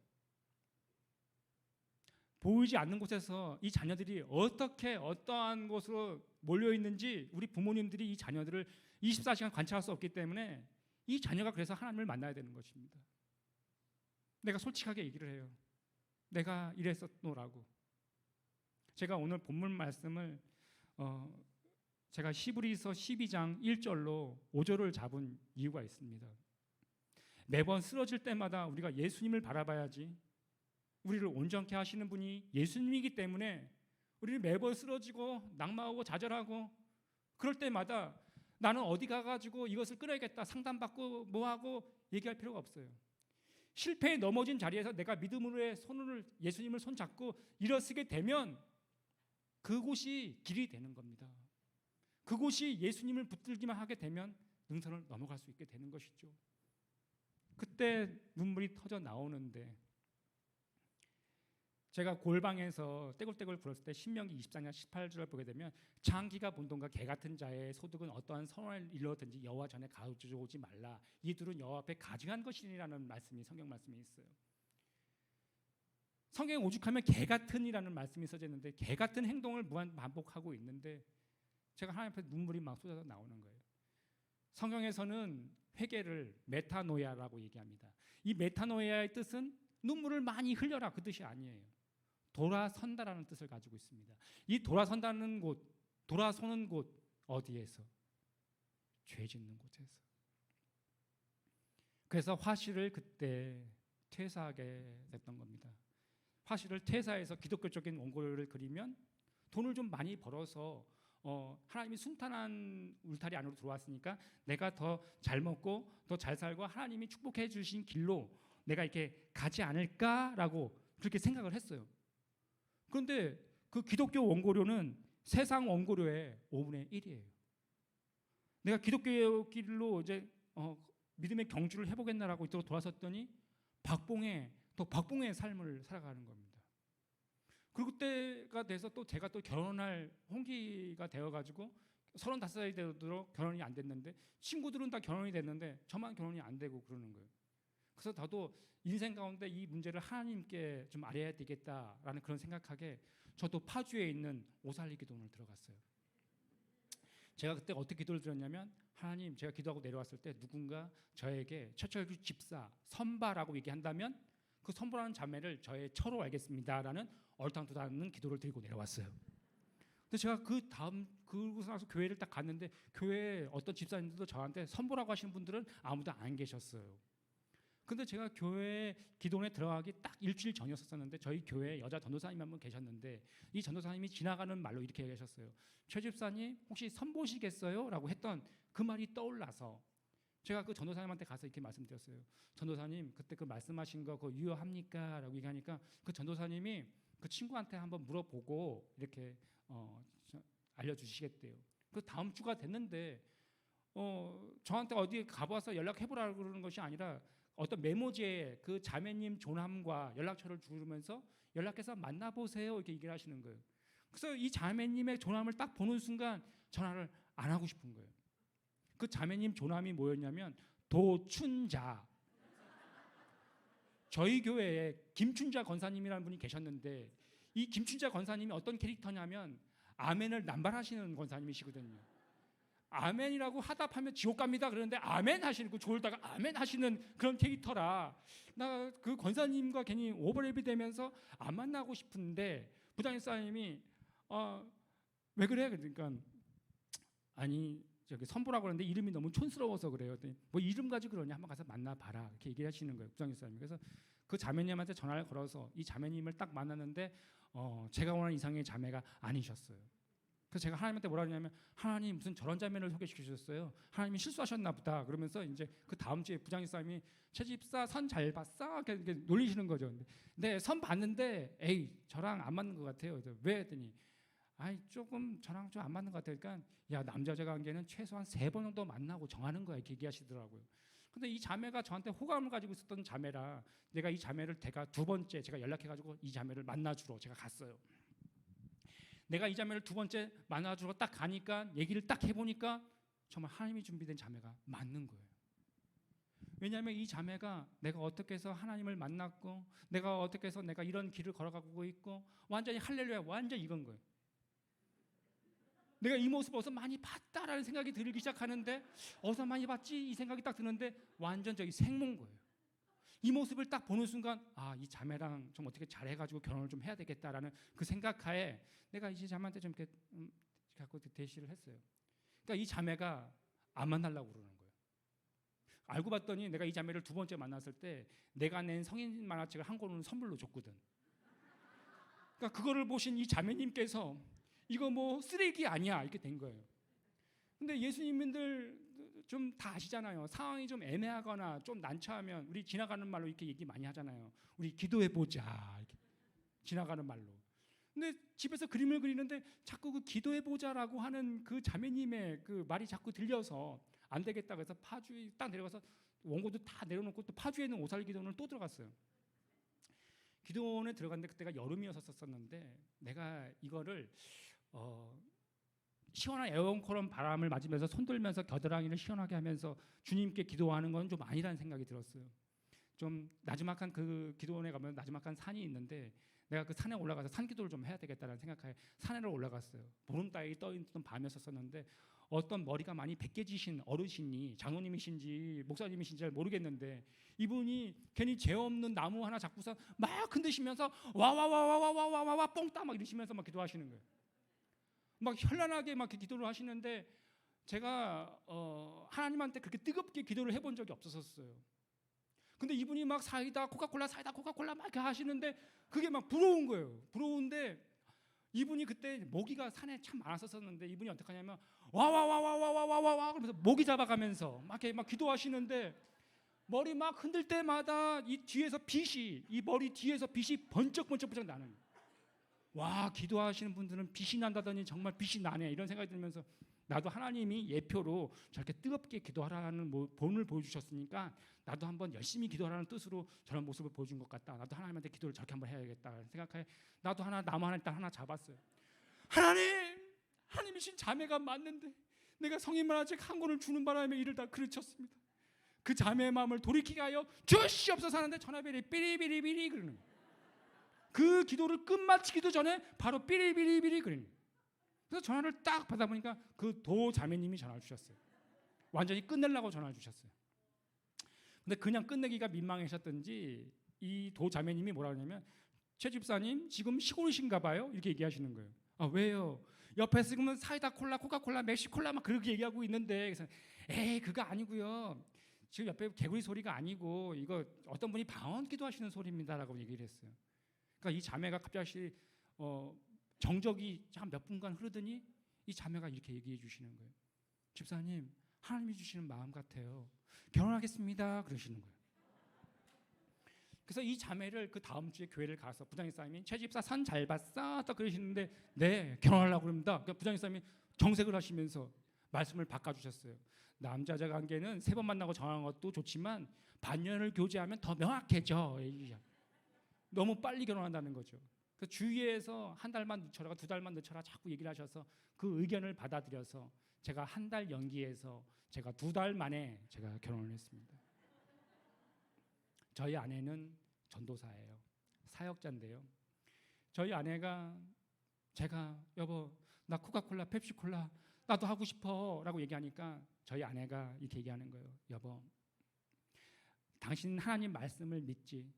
보이지 않는 곳에서 이 자녀들이 어떻게 어떠한 곳으로 몰려 있는지 우리 부모님들이 이 자녀들을 24시간 관찰할 수 없기 때문에 이 자녀가 그래서 하나님을 만나야 되는 것입니다. 내가 솔직하게 얘기를 해요. 내가 이랬었노라고. 제가 오늘 본문 말씀을 제가 히브리서 12장 1절로 5절을 잡은 이유가 있습니다. 매번 쓰러질 때마다 우리가 예수님을 바라봐야지. 우리를 온전케 하시는 분이 예수님이기 때문에 우리를 매번 쓰러지고 낙마하고 좌절하고 그럴 때마다 나는 어디 가가지고 이것을 끊어야겠다, 상담받고 뭐하고 얘기할 필요가 없어요. 실패에 넘어진 자리에서 내가 믿음으로의 손을, 예수님을 손잡고 일어서게 되면 그곳이 길이 되는 겁니다. 그곳이 예수님을 붙들기만 하게 되면 능선을 넘어갈 수 있게 되는 것이죠. 그때 눈물이 터져 나오는데, 제가 골방에서 떼굴떼굴 굴었을 때 신명기 24장 18절을 보게 되면, 장기가 본동과 개 같은 자의 소득은 어떠한 선을 이루든지 여호와 전에 가져오지 말라. 이 둘은 여호와 앞에 가증한 것이라는 말씀이, 성경 말씀이 있어요. 성경에 오죽하면 개 같은이라는 말씀이 써져 있는데, 개 같은 행동을 무한 반복하고 있는데 제가 하나님 앞에 눈물이 막 쏟아져 나오는 거예요. 성경에서는 회개를 메타노야라고 얘기합니다. 이 메타노야의 뜻은 눈물을 많이 흘려라, 그 뜻이 아니에요. 돌아선다라는 뜻을 가지고 있습니다. 이 돌아선다는 곳, 돌아서는 곳 어디에서? 죄 짓는 곳에서. 그래서 화실을 그때 퇴사하게 됐던 겁니다. 화실을 퇴사해서 기독교적인 원고를 그리면 돈을 좀 많이 벌어서 하나님이 순탄한 울타리 안으로 들어왔으니까 내가 더 잘 먹고 더 잘 살고 하나님이 축복해 주신 길로 내가 이렇게 가지 않을까라고 그렇게 생각을 했어요. 그런데 그 기독교 원고료는 세상 원고료의 5분의 1이에요. 내가 기독교 길로 이제 믿음의 경주를 해보겠나라고 이쪽으로 돌아섰더니 박봉의 삶을 살아가는 겁니다. 그리고 그때가 돼서 또 제가 또 결혼할 홍기가 되어가지고 35살이 되도록 결혼이 안 됐는데, 친구들은 다 결혼이 됐는데 저만 결혼이 안 되고 그러는 거예요. 그래서 저도 인생 가운데 이 문제를 하나님께 좀 알아야 되겠다라는 그런 생각하게 저도 파주에 있는 오살리 기도원을 들어갔어요. 제가 그때 어떻게 기도를 드렸냐면, 하나님, 제가 기도하고 내려왔을 때 누군가 저에게 최철규 집사 선바라고 얘기한다면 그 선바라는 자매를 저의 처로 알겠습니다라는 얼탕투다는 기도를 드리고 내려왔어요. 근데 제가 그러고 나서 교회를 딱 갔는데, 교회에 어떤 집사님들도 저한테 선보라고 하시는 분들은 아무도 안 계셨어요. 근데 제가 교회 기도원에 들어가기 딱 일주일 전이었었는데 저희 교회에 여자 전도사님 한 분 계셨는데 이 전도사님이 지나가는 말로 이렇게 얘기하셨어요. 최 집사님 혹시 선보시겠어요? 라고 했던 그 말이 떠올라서 제가 그 전도사님한테 가서 이렇게 말씀드렸어요. 전도사님 그때 그 말씀하신 거 그거 유효합니까? 라고 얘기하니까 그 전도사님이 그 친구한테 한번 물어보고 이렇게 알려주시겠대요. 그 다음 주가 됐는데 저한테 어디 가봐서 연락해보라고 그러는 것이 아니라 어떤 메모지에 그 자매님 조남과 연락처를 주면서 연락해서 만나보세요 이렇게 얘기를 하시는 거예요. 그래서 이 자매님의 조남을 딱 보는 순간 전화를 안 하고 싶은 거예요. 그 자매님 조남이 뭐였냐면 도춘자. 저희 교회에 김춘자 권사님이라는 분이 계셨는데 이 김춘자 권사님이 어떤 캐릭터냐면 아멘을 남발하시는 권사님이시거든요. 아멘이라고 하답하면 지옥 갑니다 그러는데 아멘 하시는 그 졸다가 아멘 하시는 그런 캐릭터라 나 그 권사님과 괜히 오버랩이 되면서 안 만나고 싶은데 부장님사님이 왜 그래? 그러니까 아니 저기 선보라고 그러는데 이름이 너무 촌스러워서 그래요. 뭐 이름 가지고 그러냐 한번 가서 만나봐라 이렇게 얘기하시는 거예요 부장님사님이. 그래서 그 자매님한테 전화를 걸어서 이 자매님을 딱 만났는데 제가 원하는 이상의 자매가 아니셨어요. 그래서 제가 하나님한테 뭐라 그러냐면 하나님 무슨 저런 자매를 소개시켜 주셨어요. 하나님이 실수하셨나 보다. 그러면서 이제 그 다음 주에 부장님사님이 최 집사 선 잘 봤어? 이렇게 놀리시는 거죠. 근데 선 봤는데 에이 저랑 안 맞는 것 같아요. 왜 했더니 아이 조금 저랑 좀 안 맞는 것 같아요. 그러니까 야 남자 여자 관계는 최소한 3번 정도 만나고 정하는 거야 이렇게 얘기하시더라고요. 근데 이 자매가 저한테 호감을 가지고 있었던 자매라 내가 이 자매를 제가 2번째 제가 연락해가지고 이 자매를 만나주러 제가 갔어요. 내가 이 자매를 2번째 만나주러 딱 가니까 얘기를 딱 해보니까 정말 하나님이 준비된 자매가 맞는 거예요. 왜냐하면 이 자매가 내가 어떻게 해서 하나님을 만났고 내가 어떻게 해서 내가 이런 길을 걸어가고 있고 완전히 할렐루야 완전 이건 거예요. 내가 이 모습 어디서 많이 봤다라는 생각이 들기 시작하는데 어디서 많이 봤지? 이 생각이 딱 드는데 완전 저기 생모인 거예요. 이 모습을 딱 보는 순간 이 자매랑 좀 어떻게 잘해가지고 결혼을 좀 해야 되겠다라는 그 생각하에 내가 이 자매한테 좀 이렇게 갖고 대시를 했어요. 그러니까 이 자매가 안 만나려고 그러는 거예요. 알고 봤더니 내가 이 자매를 2번째 만났을 때 내가 낸 성인 만화책을 한 권을 선물로 줬거든. 그러니까 그거를 보신 이 자매님께서 이거 뭐 쓰레기 아니야 이렇게 된 거예요. 근데 예수님들 좀 다 아시잖아요. 상황이 좀 애매하거나 좀 난처하면 우리 지나가는 말로 이렇게 얘기 많이 하잖아요. 우리 기도해 보자 이렇게 지나가는 말로. 근데 집에서 그림을 그리는데 자꾸 그 기도해 보자라고 하는 그 자매님의 그 말이 자꾸 들려서 안 되겠다 그래서 파주에 딱 내려가서 원고도 다 내려놓고 또 파주에 있는 오살 기도원을 또 들어갔어요. 기도원에 들어갔는데 그때가 여름이었었는데 내가 이거를 시원한 에어컨 바람을 맞으면서 손 들면서 겨드랑이를 시원하게 하면서 주님께 기도하는 건 좀 아니라는 생각이 들었어요. 좀 나지막한 그 기도원에 가면 나지막한 산이 있는데 내가 그 산에 올라가서 산 기도를 좀 해야 되겠다는 생각하에 산에를 올라갔어요. 보름달이 떠있던 밤이었었는데 어떤 머리가 많이 벗겨지신 어르신이 장로님이신지 목사님이신지 잘 모르겠는데 이분이 괜히 죄 없는 나무 하나 잡고서 막 흔드시면서 와와와와와와와와 뽕따 막 이러시면서 막 기도하시는 거예요. 막 현란하게 막 기도를 하시는데 제가 하나님한테 그렇게 뜨겁게 기도를 해본 적이 없었어요. 근데 이분이 막 사이다 코카콜라 사이다 코카콜라 막 이렇게 하시는데 그게 막 부러운 거예요. 부러운데 이분이 그때 모기가 산에 참 많았었는데 이분이 어떻게 하냐면 와와와와와와와와 그러면서 모기 잡아가면서 막 이렇게 막 기도하시는데 머리 막 흔들 때마다 이 뒤에서 빛이 이 머리 뒤에서 빛이 번쩍번쩍 나는 거예요. 와 기도하시는 분들은 빛이 난다더니 정말 빛이 나네 이런 생각이 들면서 나도 하나님이 예표로 저렇게 뜨겁게 기도하라는 본을 보여주셨으니까 나도 한번 열심히 기도하라는 뜻으로 저런 모습을 보여준 것 같다. 나도 하나님한테 기도를 저렇게 한번 해야겠다 생각하에 나도 나무 하나 일단 하나 잡았어요. 하나님이신 자매가 맞는데 내가 성인만화책 한 권을 주는 바람에 이를 다 그르쳤습니다. 그 자매의 마음을 돌이키게 하여 주시옵소서 하는데 전화벨이 삐리비리비리 그러는 거예요. 그 기도를 끝마치기도 전에 바로 삐리비리비리 그러는 거예요. 그래서 전화를 딱 받아보니까 그 도 자매님이 전화를 주셨어요. 완전히 끝내려고 전화를 주셨어요. 근데 그냥 끝내기가 민망하셨던지 이 도 자매님이 뭐라 그러냐면 최 집사님 지금 시골이신가 봐요 이렇게 얘기하시는 거예요. 왜요? 옆에 지금은 사이다 콜라 코카콜라 멕시콜라 막 그렇게 얘기하고 있는데 그래서 에이 그거 아니고요. 지금 옆에 개구리 소리가 아니고 이거 어떤 분이 방언 기도하시는 소리입니다라고 얘기를 했어요. 그러니까 이 자매가 갑자기 정적이 한 몇 분간 흐르더니 이 자매가 이렇게 얘기해 주시는 거예요. 집사님, 하나님이 주시는 마음 같아요. 결혼하겠습니다. 그러시는 거예요. 그래서 이 자매를 그 다음 주에 교회를 가서 부장님이 최 집사 선 잘 봤어? 딱 그러시는데 네, 결혼하려고 그럽니다. 그러니까 부장님이 정색을 하시면서 말씀을 바꿔주셨어요. 남자자 관계는 3번 만나고 정하는 것도 좋지만 반년을 교제하면 더 명확해져. 너무 빨리 결혼한다는 거죠. 그 주위에서 한 달만 늦춰라, 2달만 늦춰라 자꾸 얘기를 하셔서 그 의견을 받아들여서 제가 한 달 연기해서 제가 2달 만에 제가 결혼을 했습니다. 저희 아내는 전도사예요. 사역자인데요. 저희 아내가 제가 여보 나 코카콜라 펩시콜라 나도 하고 싶어라고 얘기하니까 저희 아내가 이렇게 얘기하는 거예요. 여보 당신 하나님 말씀을 믿지.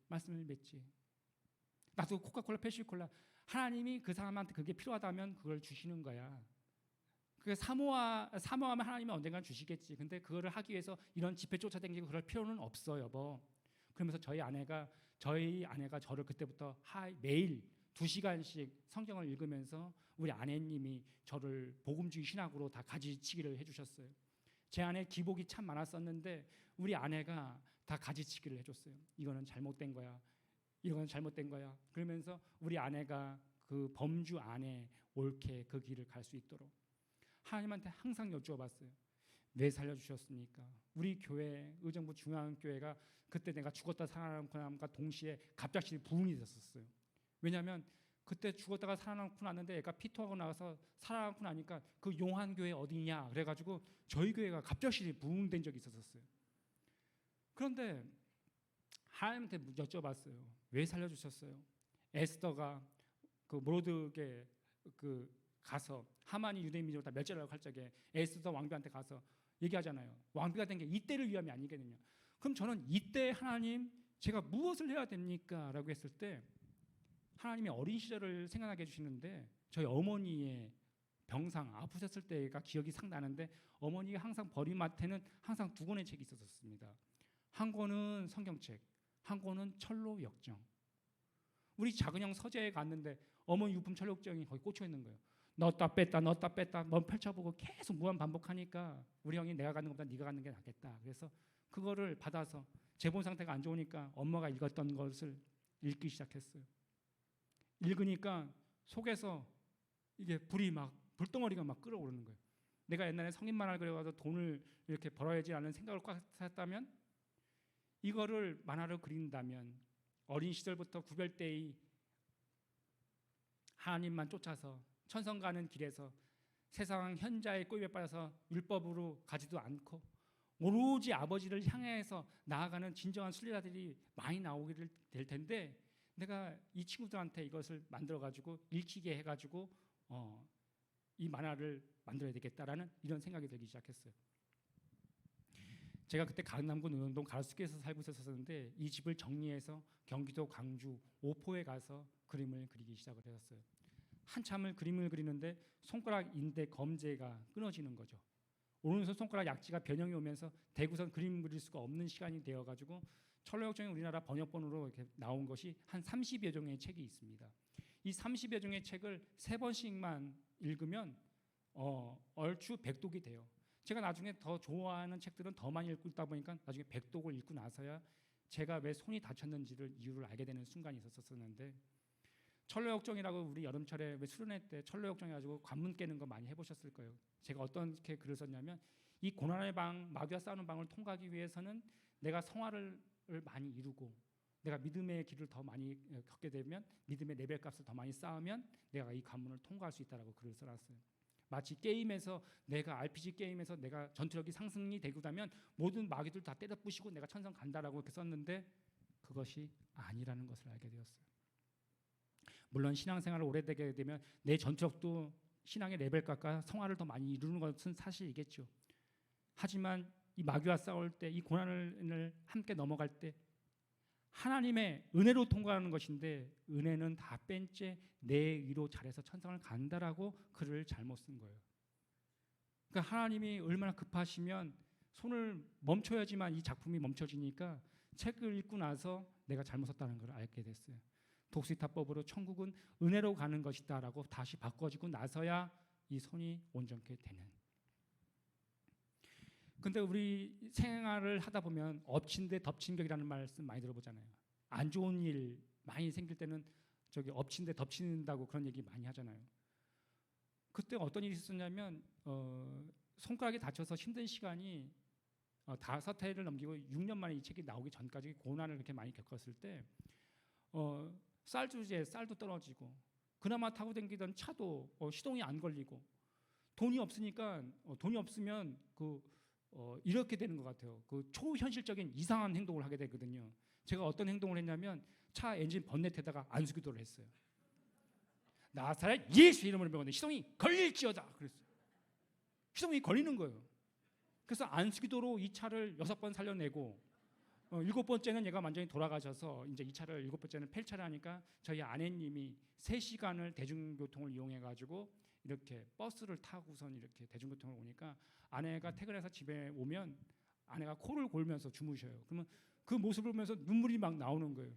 나도 코카콜라 펩시콜라 하나님이 그 사람한테 그게 필요하다면 그걸 주시는 거야. 그 사모하면 하나님이 언젠간 주시겠지. 근데 그거를 하기 위해서 이런 집회 쫓아다니고 그럴 필요는 없어 여보. 그러면서 저희 아내가 저를 그때부터 매일 2시간씩 성경을 읽으면서 우리 아내님이 저를 복음주의 신학으로 다 가지치기를 해주셨어요. 제 안에 기복이 참 많았었는데 우리 아내가 다 가지치기를 해줬어요. 이거는 잘못된 거야. 이건 잘못된 거야. 그러면서 우리 아내가 그 범주 안에 옳게 그 길을 갈 수 있도록 하나님한테 항상 여쭈어봤어요. 왜 살려주셨습니까? 우리 교회 의정부 중앙교회가 그때 내가 죽었다 살아남과 동시에 갑작스레 부흥이 됐었어요. 왜냐하면 그때 죽었다가 살아남고 났는데 애가 피토하고 나가서 살아남고 나니까 그 용한교회 어디냐 그래가지고 저희 교회가 갑작스레 부흥된 적이 있었어요. 그런데 하나님한테 여쭤봤어요. 왜 살려주셨어요? 에스더가 그 모르드게 그 가서 하만이 유대 민족을 다 멸절하려고 할 적에 에스더 왕비한테 가서 얘기하잖아요. 왕비가 된 게 이때를 위함이 아니거든요. 그럼 저는 이때 하나님 제가 무엇을 해야 됩니까? 라고 했을 때 하나님이 어린 시절을 생각나게 해주시는데 저희 어머니의 병상 아프셨을 때가 기억이 상 나는데 어머니가 항상 버림마트에는 항상 2권의 책이 있었습니다. 한 권은 성경책, 한 권은 철로 역정. 우리 작은 형 서재에 갔는데 어머니 유품 철로 역정이 거기 꽂혀 있는 거예요. 넣었다 뺐다 넌 펼쳐보고 계속 무한 반복하니까 우리 형이 내가 갖는 것보다 네가 갖는 게 낫겠다. 그래서 그거를 받아서 재본 상태가 안 좋으니까 엄마가 읽었던 것을 읽기 시작했어요. 읽으니까 속에서 이게 불덩어리가 막 끓어오르는 거예요. 내가 옛날에 성인 만화를 그려가지고 돈을 이렇게 벌어야지 하는 생각을 꽉 찼다면 이거를 만화로 그린다면 어린 시절부터 구별대의 하나님만 쫓아서 천성 가는 길에서 세상 현자의 꼬입에 빠져서 율법으로 가지도 않고 오로지 아버지를 향해서 나아가는 진정한 순례자들이 많이 나오게 될 텐데 내가 이 친구들한테 이것을 만들어가지고 읽히게 해가지고 이 만화를 만들어야 되겠다라는 이런 생각이 들기 시작했어요. 제가 그때 강남구 논현동 가로수길에서 살고 있었는데 이 집을 정리해서 경기도 광주 오포에 가서 그림을 그리기 시작을 했어요. 한참을 그림을 그리는데 손가락 인대 검제가 끊어지는 거죠. 오른손 손가락 약지가 변형이 오면서 대구선 그림 그릴 수가 없는 시간이 되어가지고 철로역정이 우리나라 번역본으로 이렇게 나온 것이 한 30여 종의 책이 있습니다. 이 30여 종의 책을 3번씩만 읽으면 얼추 100독이 돼요. 제가 나중에 더 좋아하는 책들은 더 많이 읽다 보니까 나중에 100독을 읽고 나서야 제가 왜 손이 다쳤는지를 이유를 알게 되는 순간이 있었었는데 철로역정이라고 우리 여름철에 왜 수련회 때 철로역정 해가지고 관문 깨는 거 많이 해보셨을 거예요. 제가 어떻게 글을 썼냐면 이 고난의 방, 마귀와 싸우는 방을 통과하기 위해서는 내가 성화를 많이 이루고 내가 믿음의 길을 더 많이 걷게 되면 믿음의 레벨값을 더 많이 쌓으면 내가 이 관문을 통과할 수 있다라고 글을 써놨어요. 마치 게임에서 내가 RPG 게임에서 내가 전투력이 상승이 되고다면 모든 마귀들 다 때려 부시고 내가 천성 간다라고 이렇게 썼는데 그것이 아니라는 것을 알게 되었어요. 물론 신앙생활을 오래되게 되면 내 전투력도 신앙의 레벨값과 성화를 더 많이 이루는 것은 사실이겠죠. 하지만 이 마귀와 싸울 때 이 고난을 함께 넘어갈 때 하나님의 은혜로 통과하는 것인데 은혜는 다 뺀 채 내 위로 잘해서 천성을 간다라고 글을 잘못 쓴 거예요. 그러니까 하나님이 얼마나 급하시면 손을 멈춰야지만 이 작품이 멈춰지니까 책을 읽고 나서 내가 잘못 썼다는 걸 알게 됐어요. 독수리타법으로 천국은 은혜로 가는 것이다라고 다시 바꿔지고 나서야 이 손이 온전케 되는. 근데 우리 생활을 하다 보면 엎친 데 덮친 격이라는 말씀 많이 들어보잖아요. 안 좋은 일 많이 생길 때는 저기 엎친 데 덮친다고 그런 얘기 많이 하잖아요. 그때 어떤 일이 있었냐면 손가락이 다쳐서 힘든 시간이 5해를 넘기고 6년 만에 이 책이 나오기 전까지 고난을 그렇게 많이 겪었을 때 쌀주지에 쌀도 떨어지고 그나마 타고 다니던 차도 시동이 안 걸리고 돈이 없으니까 돈이 없으면 이렇게 되는 것 같아요. 그 초현실적인 이상한 행동을 하게 되거든요. 제가 어떤 행동을 했냐면 차 엔진 번넷에다가 안수기도를 했어요. 나사렛 예수 이름으로 명하는데 시동이 걸릴지어다 그랬어요. 시동이 걸리는 거예요. 그래서 안수기도로 이 차를 6번 살려내고 7번째는 얘가 완전히 돌아가셔서 이제 이 차를 7번째는 폐차를 하니까 저희 아내님이 3시간을 대중교통을 이용해 가지고 이렇게 버스를 타고선 이렇게 대중교통을 오니까 아내가 퇴근해서 집에 오면 아내가 코를 골면서 주무셔요. 그러면 그 모습을 보면서 눈물이 막 나오는 거예요.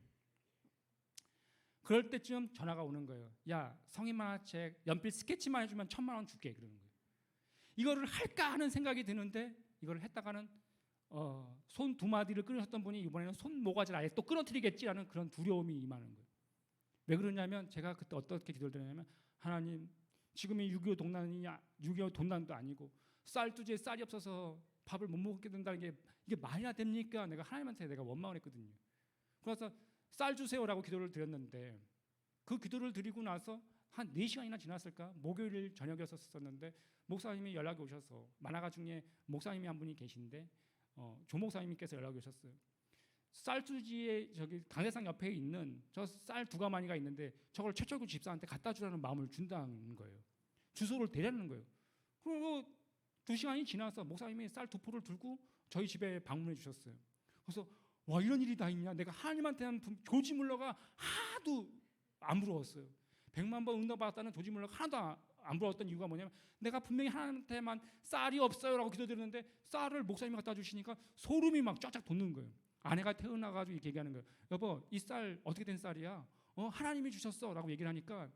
그럴 때쯤 전화가 오는 거예요. 야, 성인 만화책 연필 스케치만 해주면 1,000만 원 줄게 그러는 거예요. 이거를 할까 하는 생각이 드는데 이걸 했다가는 손 2마디를 끊으셨던 분이 이번에는 손 모가지를 아예 또 끊어뜨리겠지라는 그런 두려움이 임하는 거예요. 왜 그러냐면 제가 그때 어떻게 기도를 드렸냐면 하나님 지금이 6.25 동난이냐 6.25 동난도 아니고 쌀두지에 쌀이 없어서 밥을 못 먹게 된다는 게 이게 말이나 됩니까? 내가 하나님한테 내가 원망을 했거든요. 그래서 쌀 주세요라고 기도를 드렸는데 그 기도를 드리고 나서 한 4시간이나 지났을까? 목요일 저녁이었었는데 목사님이 연락이 오셔서 만화가 중에 목사님이 한 분이 계신데 조 목사님께서 연락이 오셨어요. 쌀주지에 저기 강대상 옆에 있는 저 쌀 2가마니가 있는데 저걸 최철구 집사한테 갖다 주라는 마음을 준다는 거예요. 주소를 대라는 거예요. 그리고 2시간이 지나서 목사님이 쌀 2포를 들고 저희 집에 방문해 주셨어요. 그래서 와 이런 일이 다 있냐? 내가 하나님한테는 조지 물러가 하나도 안 부러웠어요. 100만 번 응답받았다는 조지 물러가 하나도 안 부러웠던 이유가 뭐냐면 내가 분명히 하나님한테만 쌀이 없어요라고 기도드렸는데 쌀을 목사님이 갖다 주시니까 소름이 막 쫙쫙 돋는 거예요. 아내가 태어나가지고 이렇게 얘기하는 거예요. 여보 이 쌀 어떻게 된 쌀이야? 하나님이 주셨어라고 얘기를 하니까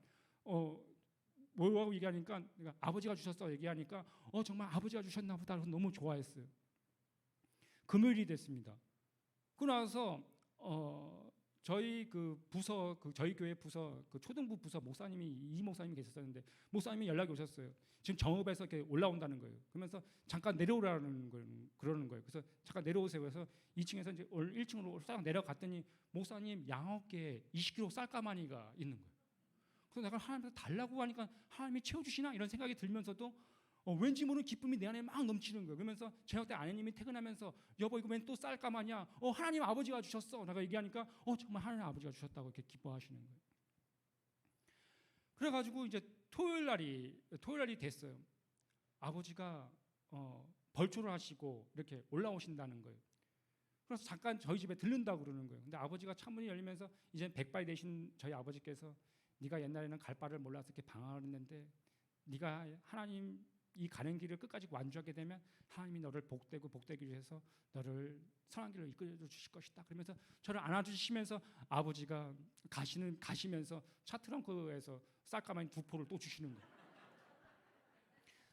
뭐라고 얘기하니까 내가 아버지가 주셨어 얘기하니까 정말 아버지가 주셨나 보다 그래서 너무 좋아했어요. 금요일이 됐습니다. 그러고 나서 저희 그 부서 저희 교회 부서 그 초등부 부서 목사님이 이 목사님이 계셨었는데 목사님이 연락이 오셨어요. 지금 정읍에서 이렇게 올라온다는 거예요. 그러면서 잠깐 내려오라는 걸 그러는 거예요. 그래서 잠깐 내려오세요. 그래서 2층에서 이제 1층으로 싹 내려갔더니 목사님 양어깨에 20kg 쌀가마니가 있는 거예요. 그래서 내가 하나님한테 달라고 하니까 하나님이 채워주시나 이런 생각이 들면서도 왠지 모르는 기쁨이 내 안에 막 넘치는 거예요. 그러면서 저녁 때 아내님이 퇴근하면서 여보 이거 웬 또 쌀가마냐? 하나님 아버지가 주셨어. 내가 얘기하니까 정말 하나님 아버지가 주셨다고 이렇게 기뻐하시는 거예요. 그래가지고 이제 토요일 날이 됐어요. 아버지가 벌초를 하시고 이렇게 올라오신다는 거예요. 그래서 잠깐 저희 집에 들른다고 그러는 거예요. 근데 아버지가 창문이 열리면서 이제 백발 되신 저희 아버지께서 네가 옛날에는 갈 바를 몰라서 이렇게 방황을 했는데 네가 하나님 이 가는 길을 끝까지 완주하게 되면 하나님이 너를 복되기 위해서 너를 선한 길로 이끌어 주실 것이다. 그러면서 저를 안아주시면서 아버지가 가시면서 차 트렁크에서 쌀가마니 2포를 또 주시는 거예요.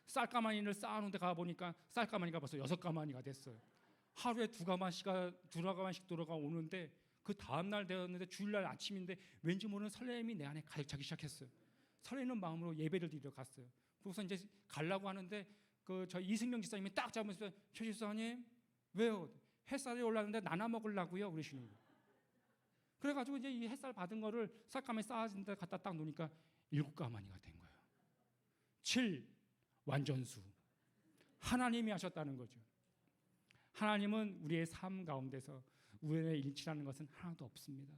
쌀가마니를 쌓아놓은 데 가보니까 쌀가마니가 벌써 6가마니가 됐어요. 하루에 2가마씩 돌아오는데 그 다음날 되었는데 주일날 아침인데 왠지 모르는 설렘이 내 안에 가득 차기 시작했어요. 설레는 마음으로 예배를 드리러 갔어요. 그래서 이제 가려고 하는데 저희 이승명 집사님이 딱 잡으면서 최 집사님 왜요? 햇살이 올라오는데 나눠 먹으려고요 그러시는 거예요. 그래가지고 이제 이 햇살 받은 거를 쌀가마니 쌓아진 데 갖다 딱 놓으니까 7가마니가 된 거예요. 7 완전수 하나님이 하셨다는 거죠. 하나님은 우리의 삶 가운데서 우연의 일치라는 것은 하나도 없습니다.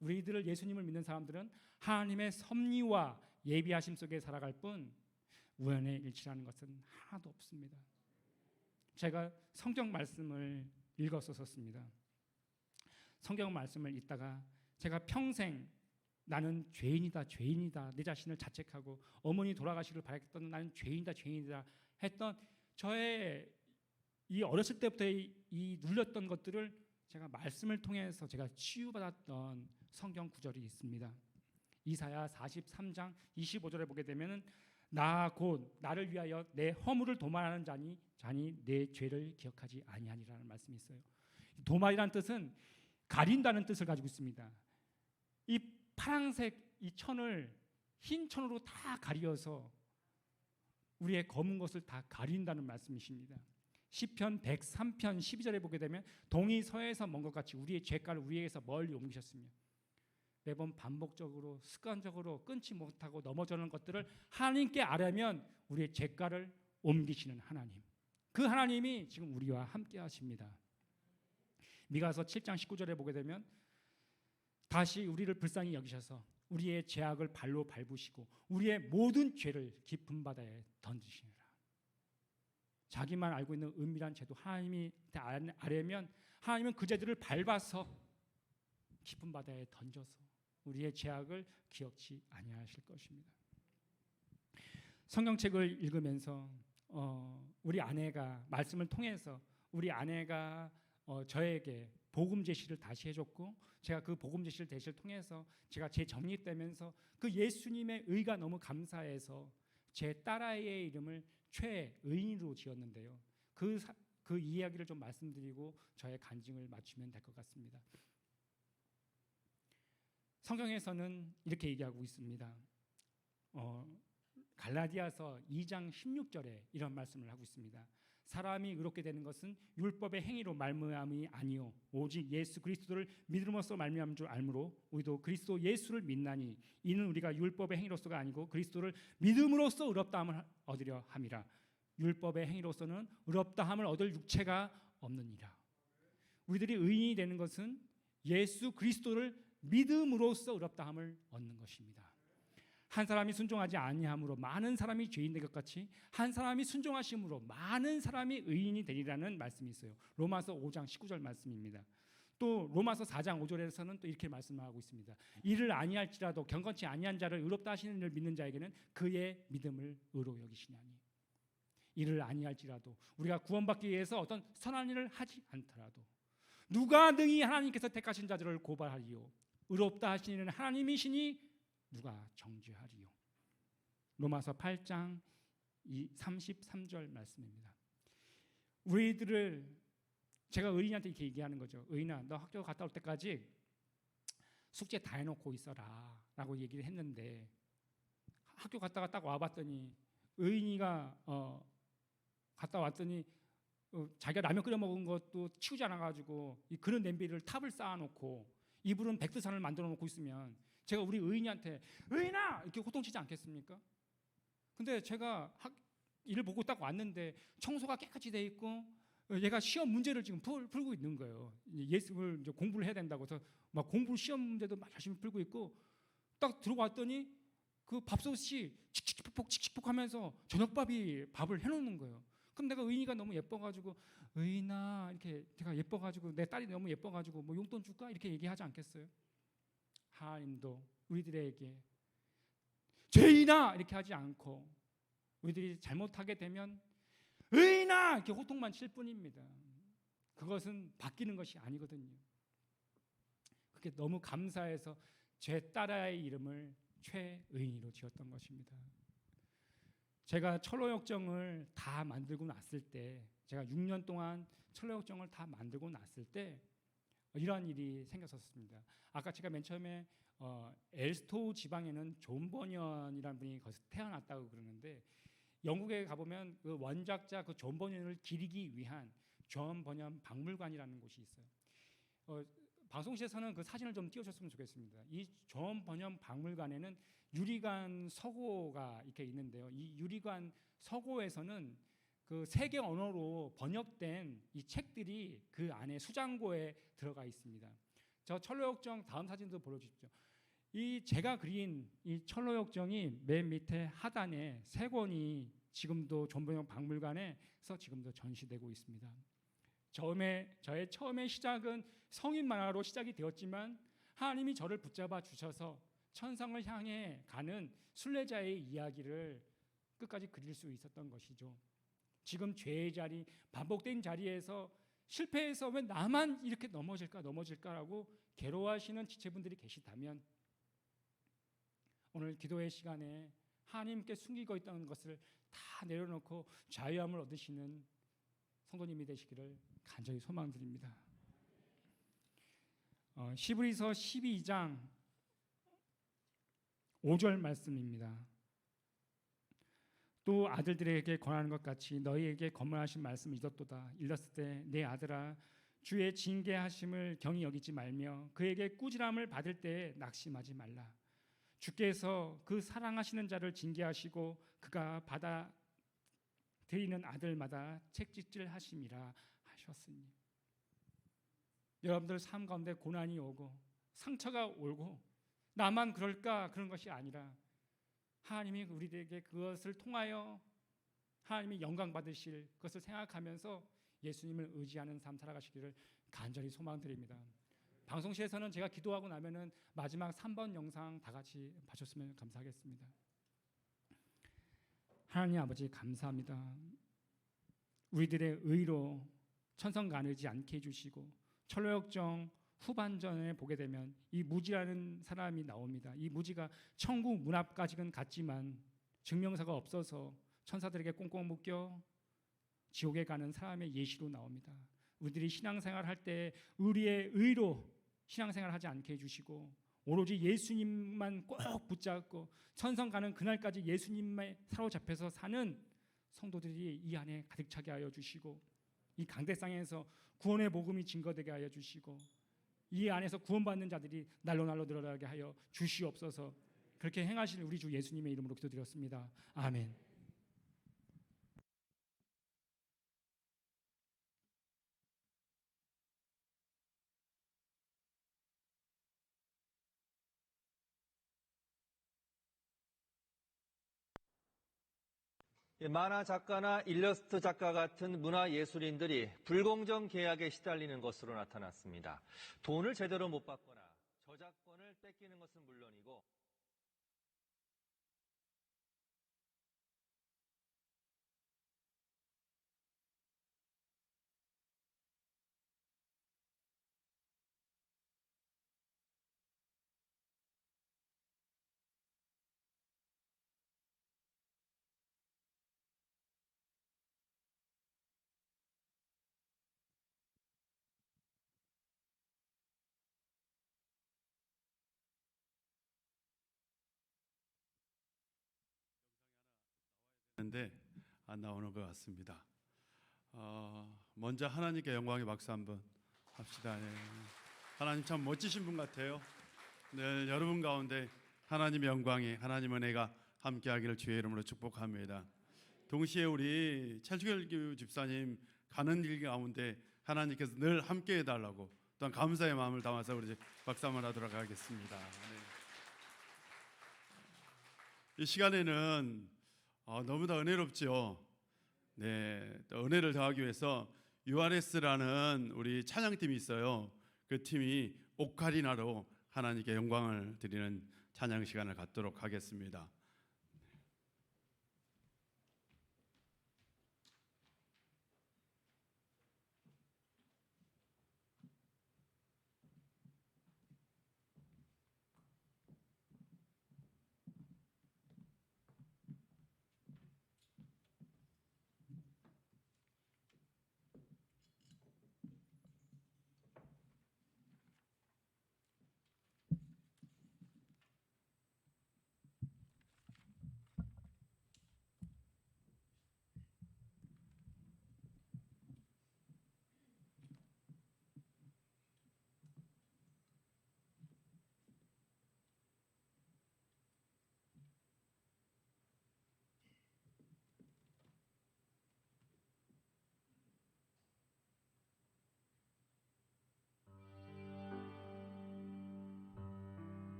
우리들을 예수님을 믿는 사람들은 하나님의 섭리와 예비하심 속에 살아갈 뿐 우연의 일치라는 것은 하나도 없습니다. 제가 성경 말씀을 읽었었습니다. 성경 말씀을 읽다가 제가 평생 나는 죄인이다 내 자신을 자책하고 어머니 돌아가시기를 바랬던 나는 죄인이다 했던 저의 이 어렸을 때부터 이 눌렸던 것들을 제가 말씀을 통해서 제가 치유받았던 성경 구절이 있습니다. 이사야 43장 25절에 보게 되면은 나 곧 나를 위하여 내 허물을 도말하는 자니 내 죄를 기억하지 아니하니라는 말씀이 있어요. 도말이라는 뜻은 가린다는 뜻을 가지고 있습니다. 이 파란색 이 천을 흰 천으로 다 가리어서 우리의 검은 것을 다 가린다는 말씀이십니다. 시편 103편 12절에 보게 되면 동이 서에서 먼 것 같이 우리의 죄가를 우리에게서 멀리 옮기셨으며 매번 반복적으로 습관적으로 끊지 못하고 넘어지는 것들을 하나님께 아뢰면 우리의 죄가를 옮기시는 하나님, 그 하나님이 지금 우리와 함께 하십니다. 미가서 7장 19절에 보게 되면 다시 우리를 불쌍히 여기셔서 우리의 죄악을 발로 밟으시고 우리의 모든 죄를 깊은 바다에 던지시니라. 자기만 알고 있는 은밀한 죄도 하나님이 아뢰면 하나님은 그 죄들을 밟아서 깊은 바다에 던져서 우리의 죄악을 기억지 아니하실 것입니다. 성경책을 읽으면서 우리 아내가 말씀을 통해서 우리 아내가 저에게 복음 제시를 다시 해줬고 제가 그 복음 제시를 대시를 통해서 제가 재정립되면서 그 예수님의 의가 너무 감사해서 제 딸아이의 이름을 최의인으로 지었는데요. 그 이야기를 좀 말씀드리고 저의 간증을 맞추면 될 것 같습니다. 성경에서는 이렇게 얘기하고 있습니다. 갈라디아서 2장 16절에 이런 말씀을 하고 있습니다. 사람이 의롭게 되는 것은 율법의 행위로 말미암이 아니요 오직 예수 그리스도를 믿음으로써 말미암은 줄 알므로 우리도 그리스도 예수를 믿나니 이는 우리가 율법의 행위로서가 아니고 그리스도를 믿음으로써 의롭다함을 얻으려 함이라. 율법의 행위로서는 의롭다함을 얻을 육체가 없느니라. 우리들이 의인이 되는 것은 예수 그리스도를 믿음으로써 의롭다함을 얻는 것입니다. 한 사람이 순종하지 아니함으로 많은 사람이 죄인 된 것 같이 한 사람이 순종하심으로 많은 사람이 의인이 되리라는 말씀이 있어요. 로마서 5장 19절 말씀입니다. 또 로마서 4장 5절에서는 또 이렇게 말씀하고 있습니다. 이를 아니할지라도 경건치 아니한 자를 의롭다 하시는 이를 믿는 자에게는 그의 믿음을 의로 여기시나니. 이를 아니할지라도 우리가 구원받기 위해서 어떤 선한 일을 하지 않더라도 누가 능히 하나님께서 택하신 자들을 고발하리요 의롭다 하시는 하나님이시니 누가 정죄하리요. 로마서 8장 33절 말씀입니다. 우리들을 제가 의인한테 이렇게 얘기하는 거죠. 의인아, 너 학교 갔다 올 때까지 숙제 다 해놓고 있어라 라고 얘기를 했는데 학교 갔다가 딱 와봤더니 의인이가 갔다 왔더니 자기가 라면 끓여 먹은 것도 치우지 않아가지고 이 그런 냄비를 탑을 쌓아놓고 이불은 백두산을 만들어 놓고 있으면 제가 우리 의인이한테 의인아 이렇게 호통치지 않겠습니까? 근데 제가 일을 보고 딱 왔는데 청소가 깨끗이 돼 있고 얘가 시험 문제를 지금 풀고 있는 거예요. 예수를 이제 공부를 해야 된다고 해서 막 공부 시험 문제도 막 열심히 풀고 있고 딱 들어왔더니 그 밥솥이 칙칙폭 하면서 저녁밥이 밥을 해놓는 거예요. 그럼 내가 의인이가 너무 예뻐가지고 의인아 이렇게 제가 예뻐가지고 내 딸이 너무 예뻐가지고 뭐 용돈 줄까 이렇게 얘기하지 않겠어요? 하나님도 우리들에게 죄인아 이렇게 하지 않고 우리들이 잘못하게 되면 의인아 이렇게 호통만 칠 뿐입니다. 그것은 바뀌는 것이 아니거든요. 그게 너무 감사해서 제 딸아이의 이름을 최의인으로 지었던 것입니다. 제가 철로역정을 다 만들고 났을 때 제가 6년 동안 철로역정을 다 만들고 났을 때 이러한 일이 생겼었습니다. 아까 제가 맨 처음에 엘스토우 지방에는 존 버년이라는 분이 거기서 태어났다고 그러는데 영국에 가보면 그 원작자 그 존 버년을 기리기 위한 존 버년 박물관이라는 곳이 있어요. 방송실에서는 그 사진을 좀 띄워줬으면 좋겠습니다. 이 존 버년 박물관에는 유리관 서고가 이렇게 있는데요. 이 유리관 서고에서는 그 세계 언어로 번역된 이 책들이 그 안에 수장고에 들어가 있습니다. 저 철로역정 다음 사진도 보여주십시오. 이 제가 그린 이 철로역정이 맨 밑에 하단에 세 권이 지금도 존버영 박물관에서 지금도 전시되고 있습니다. 저의 처음의 시작은 성인 만화로 시작이 되었지만 하나님이 저를 붙잡아 주셔서 천상을 향해 가는 순례자의 이야기를 끝까지 그릴 수 있었던 것이죠. 지금 죄의 자리, 반복된 자리에서 실패해서 왜 나만 이렇게 넘어질까라고 괴로워하시는 지체분들이 계시다면 오늘 기도의 시간에 하나님께 숨기고 있던 것을 다 내려놓고 자유함을 얻으시는 성도님이 되시기를 간절히 소망드립니다. 시브리서 12장 5절 말씀입니다. 또 아들들에게 권하는 것 같이 너희에게 권면하신 말씀을 잊었도다. 읽었을 때 내 아들아 주의 징계하심을 경히 여기지 말며 그에게 꾸지람을 받을 때에 낙심하지 말라. 주께서 그 사랑하시는 자를 징계하시고 그가 받아 드리는 아들마다 책짓질 하심이라 하셨으니. 여러분들 삶 가운데 고난이 오고 상처가 오고 나만 그럴까 그런 것이 아니라 하나님이 우리에게 그것을 통하여 하나님이 영광 받으실 것을 생각하면서 예수님을 의지하는 삶 살아가시기를 간절히 소망드립니다. 방송실에서는 제가 기도하고 나면은 마지막 3번 영상 다 같이 봐줬으면 감사하겠습니다. 하나님 아버지 감사합니다. 우리들의 의로 천성 가늘지 않게 해주시고 철로역정 후반전에 보게 되면 이 무지라는 사람이 나옵니다. 이 무지가 천국 문 앞까지는 갔지만 증명서가 없어서 천사들에게 꽁꽁 묶여 지옥에 가는 사람의 예시로 나옵니다. 우리들이 신앙생활 할 때 우리의 의로 신앙생활 하지 않게 해주시고 오로지 예수님만 꼭 붙잡고 천성 가는 그날까지 예수님만 사로잡혀서 사는 성도들이 이 안에 가득 차게 하여 주시고 이 강대상에서 구원의 복음이 증거되게 하여 주시고 이 안에서 구원받는 자들이 날로 늘어나게 하여 주시옵소서. 그렇게 행하실 우리 주 예수님의 이름으로 기도드렸습니다. 아멘. 만화 작가나 일러스트 작가 같은 문화예술인들이 불공정 계약에 시달리는 것으로 나타났습니다. 돈을 제대로 못 받거나 저작권을 뺏기는 것은 물론이고 근데 안 나오는 것 같습니다. 먼저 하나님께 영광의 박수 한번 합시다. 네. 하나님 참 멋지신 분 같아요. 늘 여러분 가운데 하나님의 영광이 하나님 은혜가 함께하기를 주의 이름으로 축복합니다. 동시에 우리 최주결 집사님 가는 길 가운데 하나님께서 늘 함께해 달라고 또한 감사의 마음을 담아서 우리 박수 한번 하도록 하겠습니다. 네. 이 시간에는 너무나 은혜롭죠. 네, 또 은혜를 더하기 위해서 URS라는 우리 찬양팀이 있어요. 그 팀이 오카리나로 하나님께 영광을 드리는 찬양 시간을 갖도록 하겠습니다.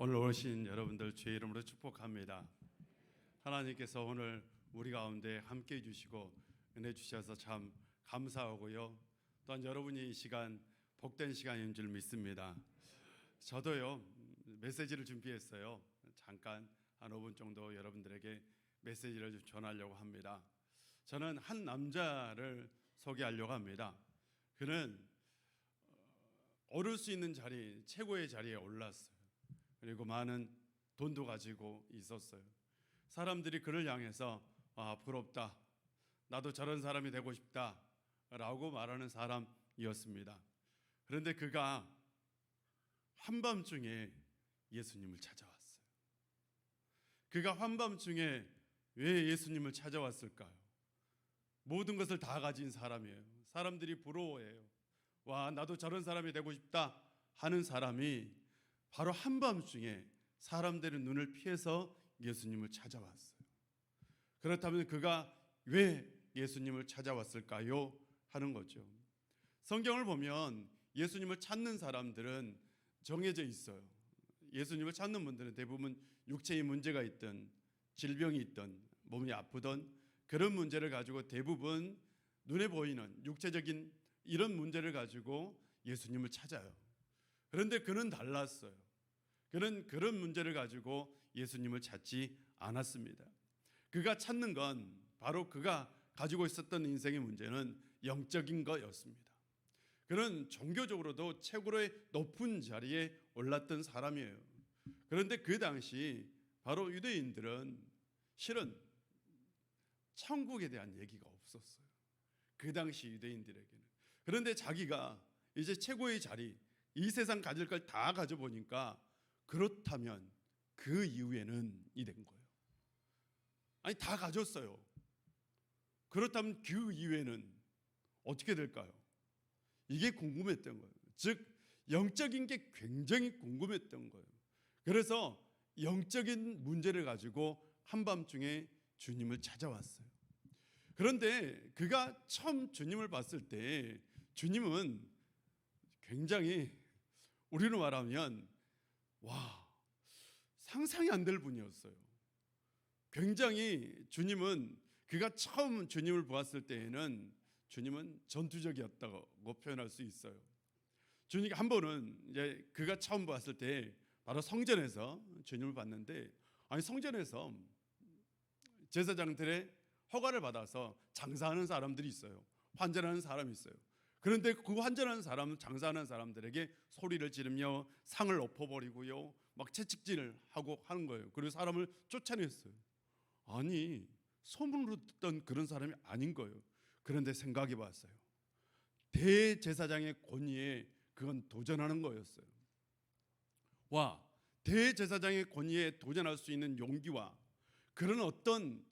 오늘 오신 여러분들 주의 이름으로 축복합니다. 하나님께서 오늘 우리 가운데 함께해 주시고 은혜 주셔서 참 감사하고요. 또한 여러분이 이 시간 복된 시간인 줄 믿습니다. 저도요 메시지를 준비했어요. 잠깐 한 5분 정도 여러분들에게 메시지를 좀 전하려고 합니다. 저는 한 남자를 소개하려고 합니다. 그는 오를 수 있는 자리, 최고의 자리에 올랐어요. 그리고 많은 돈도 가지고 있었어요. 사람들이 그를 향해서 부럽다, 나도 저런 사람이 되고 싶다 라고 말하는 사람이었습니다. 그런데 그가 한밤중에 예수님을 찾아왔어요. 그가 한밤중에 왜 예수님을 찾아왔을까요? 모든 것을 다 가진 사람이에요. 사람들이 부러워해요. 와, 나도 저런 사람이 되고 싶다 하는 사람이 바로 한밤중에 사람들의 눈을 피해서 예수님을 찾아왔어요. 그렇다면 그가 왜 예수님을 찾아왔을까요? 하는 거죠. 성경을 보면 예수님을 찾는 사람들은 정해져 있어요. 예수님을 찾는 분들은 대부분 육체의 문제가 있든 질병이 있든 몸이 아프든 그런 문제를 가지고 대부분 눈에 보이는 육체적인 이런 문제를 가지고 예수님을 찾아요. 그런데 그는 달랐어요. 그는 그런 문제를 가지고 예수님을 찾지 않았습니다. 그가 찾는 건 바로 그가 가지고 있었던 인생의 문제는 영적인 거였습니다. 그는 종교적으로도 최고의 높은 자리에 올랐던 사람이에요. 그런데 그 당시 바로 유대인들은 실은 천국에 대한 얘기가 없었어요. 그 당시 유대인들에게는. 그런데 자기가 이제 최고의 자리, 이 세상 가질 걸 다 가져보니까 그렇다면 그 이후에는 이 된 거예요. 아니 다 가졌어요. 그렇다면 그 이후에는 어떻게 될까요? 이게 궁금했던 거예요. 즉 영적인 게 굉장히 궁금했던 거예요. 그래서 영적인 문제를 가지고 한밤중에 주님을 찾아왔어요. 그런데 그가 처음 주님을 봤을 때 주님은 굉장히 우리로 말하면 와, 상상이 안 될 분이었어요. 굉장히 주님은 그가 처음 주님을 보았을 때에는 주님은 전투적이었다고 표현할 수 있어요. 주님 한 번은 이제 그가 처음 봤을 때 바로 성전에서 주님을 봤는데 아니 성전에서 제사장들의 허가를 받아서 장사하는 사람들이 있어요. 환전하는 사람이 있어요. 그런데 그 환전하는 사람, 장사하는 사람들에게 소리를 지르며 상을 엎어버리고요, 막 채찍질을 하고 하는 거예요. 그리고 사람을 쫓아냈어요. 아니 소문으로 듣던 그런 사람이 아닌 거예요. 그런데 생각해봤어요. 대제사장의 권위에 그건 도전하는 거였어요. 와, 대제사장의 권위에 도전할 수 있는 용기와 그런 어떤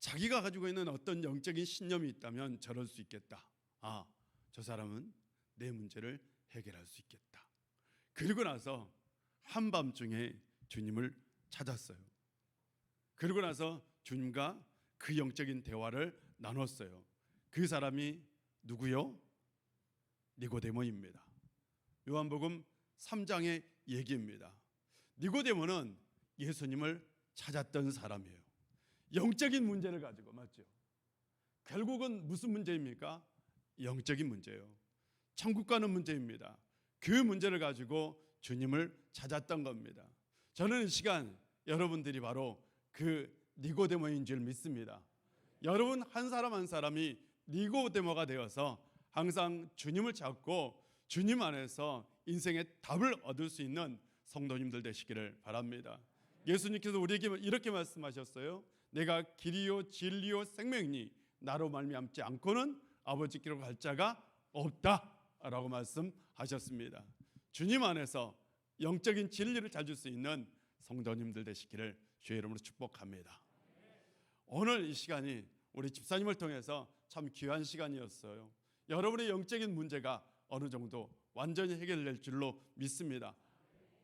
자기가 가지고 있는 어떤 영적인 신념이 있다면 저럴 수 있겠다. 아, 저 사람은 내 문제를 해결할 수 있겠다. 그리고 나서 한밤중에 주님을 찾았어요. 그리고 나서 주님과 그 영적인 대화를 나눴어요. 그 사람이 누구요? 니고데모입니다. 요한복음 3장의 얘기입니다. 니고데모는 예수님을 찾았던 사람이에요. 영적인 문제를 가지고, 맞죠? 결국은 무슨 문제입니까? 영적인 문제예요. 천국 가는 문제입니다. 그 문제를 가지고 주님을 찾았던 겁니다. 저는 이 시간 여러분들이 바로 그 니고데모인 줄 믿습니다. 여러분 한 사람 한 사람이 니고데모가 되어서 항상 주님을 찾고 주님 안에서 인생의 답을 얻을 수 있는 성도님들 되시기를 바랍니다. 예수님께서 우리에게 이렇게 말씀하셨어요. 내가 길이요 진리요 생명이니 나로 말미암지 않고는 아버지께로 갈 자가 없다라고 말씀하셨습니다. 주님 안에서 영적인 진리를 찾을 수 있는 성도님들 되시기를 주의 이름으로 축복합니다. 오늘 이 시간이 우리 집사님을 통해서 참 귀한 시간이었어요. 여러분의 영적인 문제가 어느 정도 완전히 해결될 줄로 믿습니다.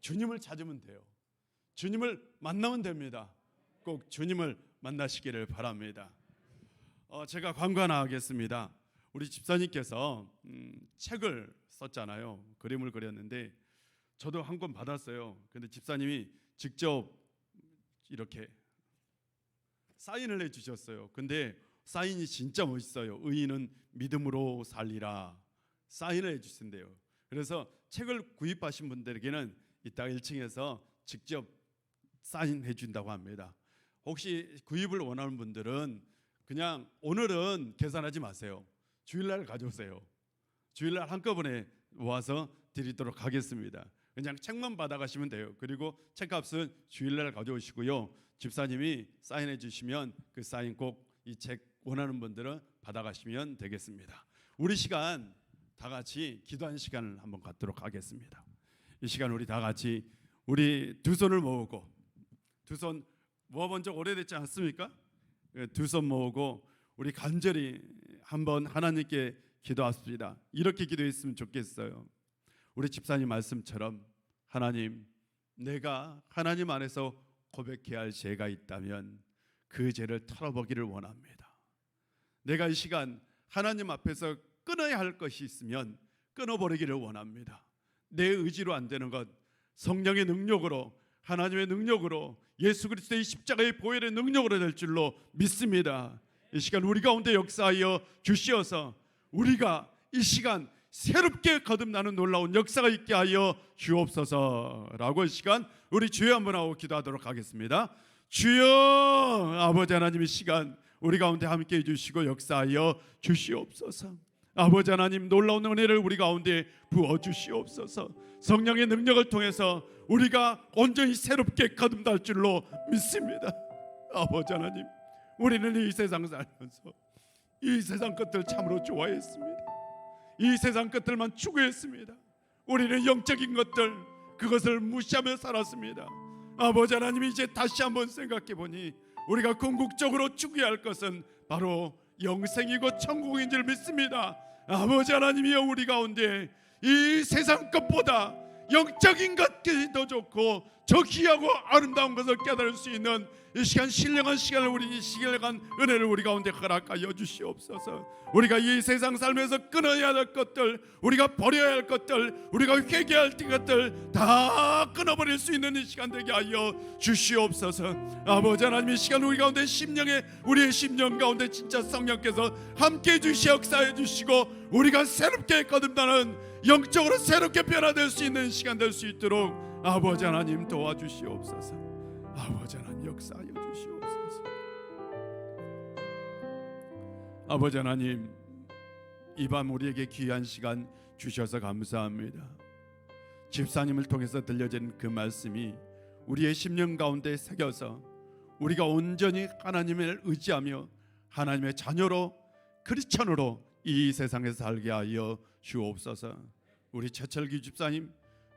주님을 찾으면 돼요. 주님을 만나면 됩니다. 꼭 주님을 만나시기를 바랍니다. 제가 광고 하나 하겠습니다. 우리 집사님께서 책을 썼잖아요. 그림을 그렸는데 저도 한 권 받았어요. 근데 집사님이 직접 이렇게 사인을 해주셨어요. 근데 사인이 진짜 멋있어요. 의인은 믿음으로 살리라 사인을 해주신대요. 그래서 책을 구입하신 분들에게는 이따 1층에서 직접 사인해 준다고 합니다. 혹시 구입을 원하는 분들은 그냥 오늘은 계산하지 마세요. 주일날 가져오세요. 주일날 한꺼번에 모아서 드리도록 하겠습니다. 그냥 책만 받아가시면 돼요. 그리고 책값은 주일날 가져오시고요. 집사님이 사인해 주시면 그 사인 꼭 이 책 원하는 분들은 받아가시면 되겠습니다. 우리 시간 다 같이 기도하는 시간을 한번 갖도록 하겠습니다. 이 시간 우리 다 같이 우리 두 손을 모으고, 두 손 모아본 적 오래됐지 않습니까? 두 손 모으고 우리 간절히 한번 하나님께 기도합시다. 이렇게 기도했으면 좋겠어요. 우리 집사님 말씀처럼 하나님, 내가 하나님 안에서 고백해야 할 죄가 있다면 그 죄를 털어보기를 원합니다. 내가 이 시간 하나님 앞에서 끊어야 할 것이 있으면 끊어버리기를 원합니다. 내 의지로 안 되는 것, 성령의 능력으로, 하나님의 능력으로, 예수 그리스도의 십자가의 보혈의 능력으로 될 줄로 믿습니다. 이 시간 우리 가운데 역사하여 주시어서 우리가 이 시간 새롭게 거듭나는 놀라운 역사가 있게 하여 주옵소서라고 이 시간 우리 주여 한번 하고 기도하도록 하겠습니다. 주여, 아버지 하나님, 이 시간 우리 가운데 함께해 주시고 역사하여 주시옵소서. 아버지 하나님, 놀라운 은혜를 우리 가운데 부어 주시옵소서. 성령의 능력을 통해서 우리가 온전히 새롭게 거듭날 줄로 믿습니다. 아버지 하나님, 우리는 이 세상 살면서 이 세상 것들 참으로 좋아했습니다. 이 세상 것들만 추구했습니다. 우리는 영적인 것들, 그것을 무시하며 살았습니다. 아버지 하나님, 이제 다시 한번 생각해 보니 우리가 궁극적으로 추구해야 할 것은 바로 영생이고 천국인 줄 믿습니다. 아버지 하나님이여, 우리 가운데 이 세상 것보다 영적인 것이 더 좋고 저 귀하고 아름다운 것을 깨달을 수 있는 이 시간, 신령한 시간을, 우리 신령한 은혜를 우리 가운데 허락하여 주시옵소서. 우리가 이 세상 살면서 끊어야 할 것들, 우리가 버려야 할 것들, 우리가 회개해야 할 것들 다 끊어버릴 수 있는 이 시간 되게 하여 주시옵소서. 아버지 하나님, 이 시간 우리 가운데 심령에, 우리의 심령 가운데 진짜 성령께서 함께해 주시, 역사해 주시고 우리가 새롭게 거듭나는, 영적으로 새롭게 변화될 수 있는 시간 될 수 있도록 아버지 하나님 도와주시옵소서. 아버지 하나님 역사하여 주시옵소서. 아버지 하나님, 이 밤 우리에게 귀한 시간 주셔서 감사합니다. 집사님을 통해서 들려진 그 말씀이 우리의 심령 가운데 새겨서 우리가 온전히 하나님을 의지하며 하나님의 자녀로, 크리스천으로 이 세상에서 살게 하여 주옵소서. 우리 최철기 집사님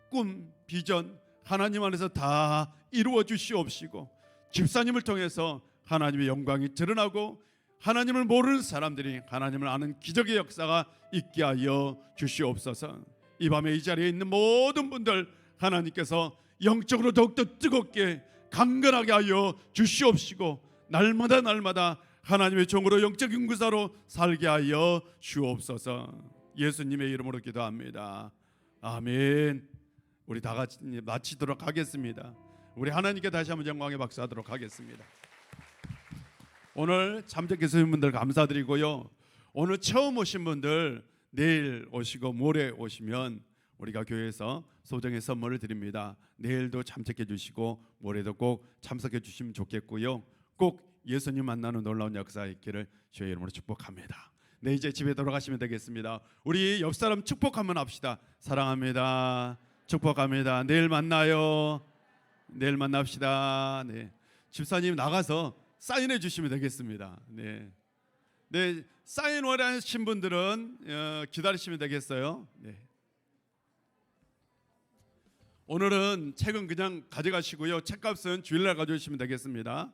꿈, 비전 하나님 안에서 다 이루어 주시옵시고, 집사님을 통해서 하나님의 영광이 드러나고 하나님을 모르는 사람들이 하나님을 아는 기적의 역사가 있게 하여 주시옵소서. 이 밤에 이 자리에 있는 모든 분들 하나님께서 영적으로 더욱더 뜨겁게 강건하게 하여 주시옵시고, 날마다 하나님의 종으로 영적인 구사로 살게 하여 주옵소서. 예수님의 이름으로 기도합니다. 아멘. 우리 다 같이 마치도록 하겠습니다. 우리 하나님께 다시 한번 영광의 박수하도록 하겠습니다. 오늘 참석해 주신 분들 감사드리고요. 오늘 처음 오신 분들 내일 오시고 모레 오시면 우리가 교회에서 소정의 선물을 드립니다. 내일도 참석해 주시고 모레도 꼭 참석해 주시면 좋겠고요. 꼭 예수님 만나는 놀라운 역사 있기를 주의 이름으로 축복합니다. 네, 이제 집에 돌아가시면 되겠습니다. 우리 옆 사람 축복 한번 합시다. 사랑합니다. 축복합니다. 내일 만나요. 내일 만납시다. 네, 집사님 나가서 사인해 주시면 되겠습니다. 네, 사인 원하신 분들은 기다리시면 되겠어요. 네. 오늘은 책은 그냥 가져가시고요. 책값은 주일날 가져오시면 되겠습니다.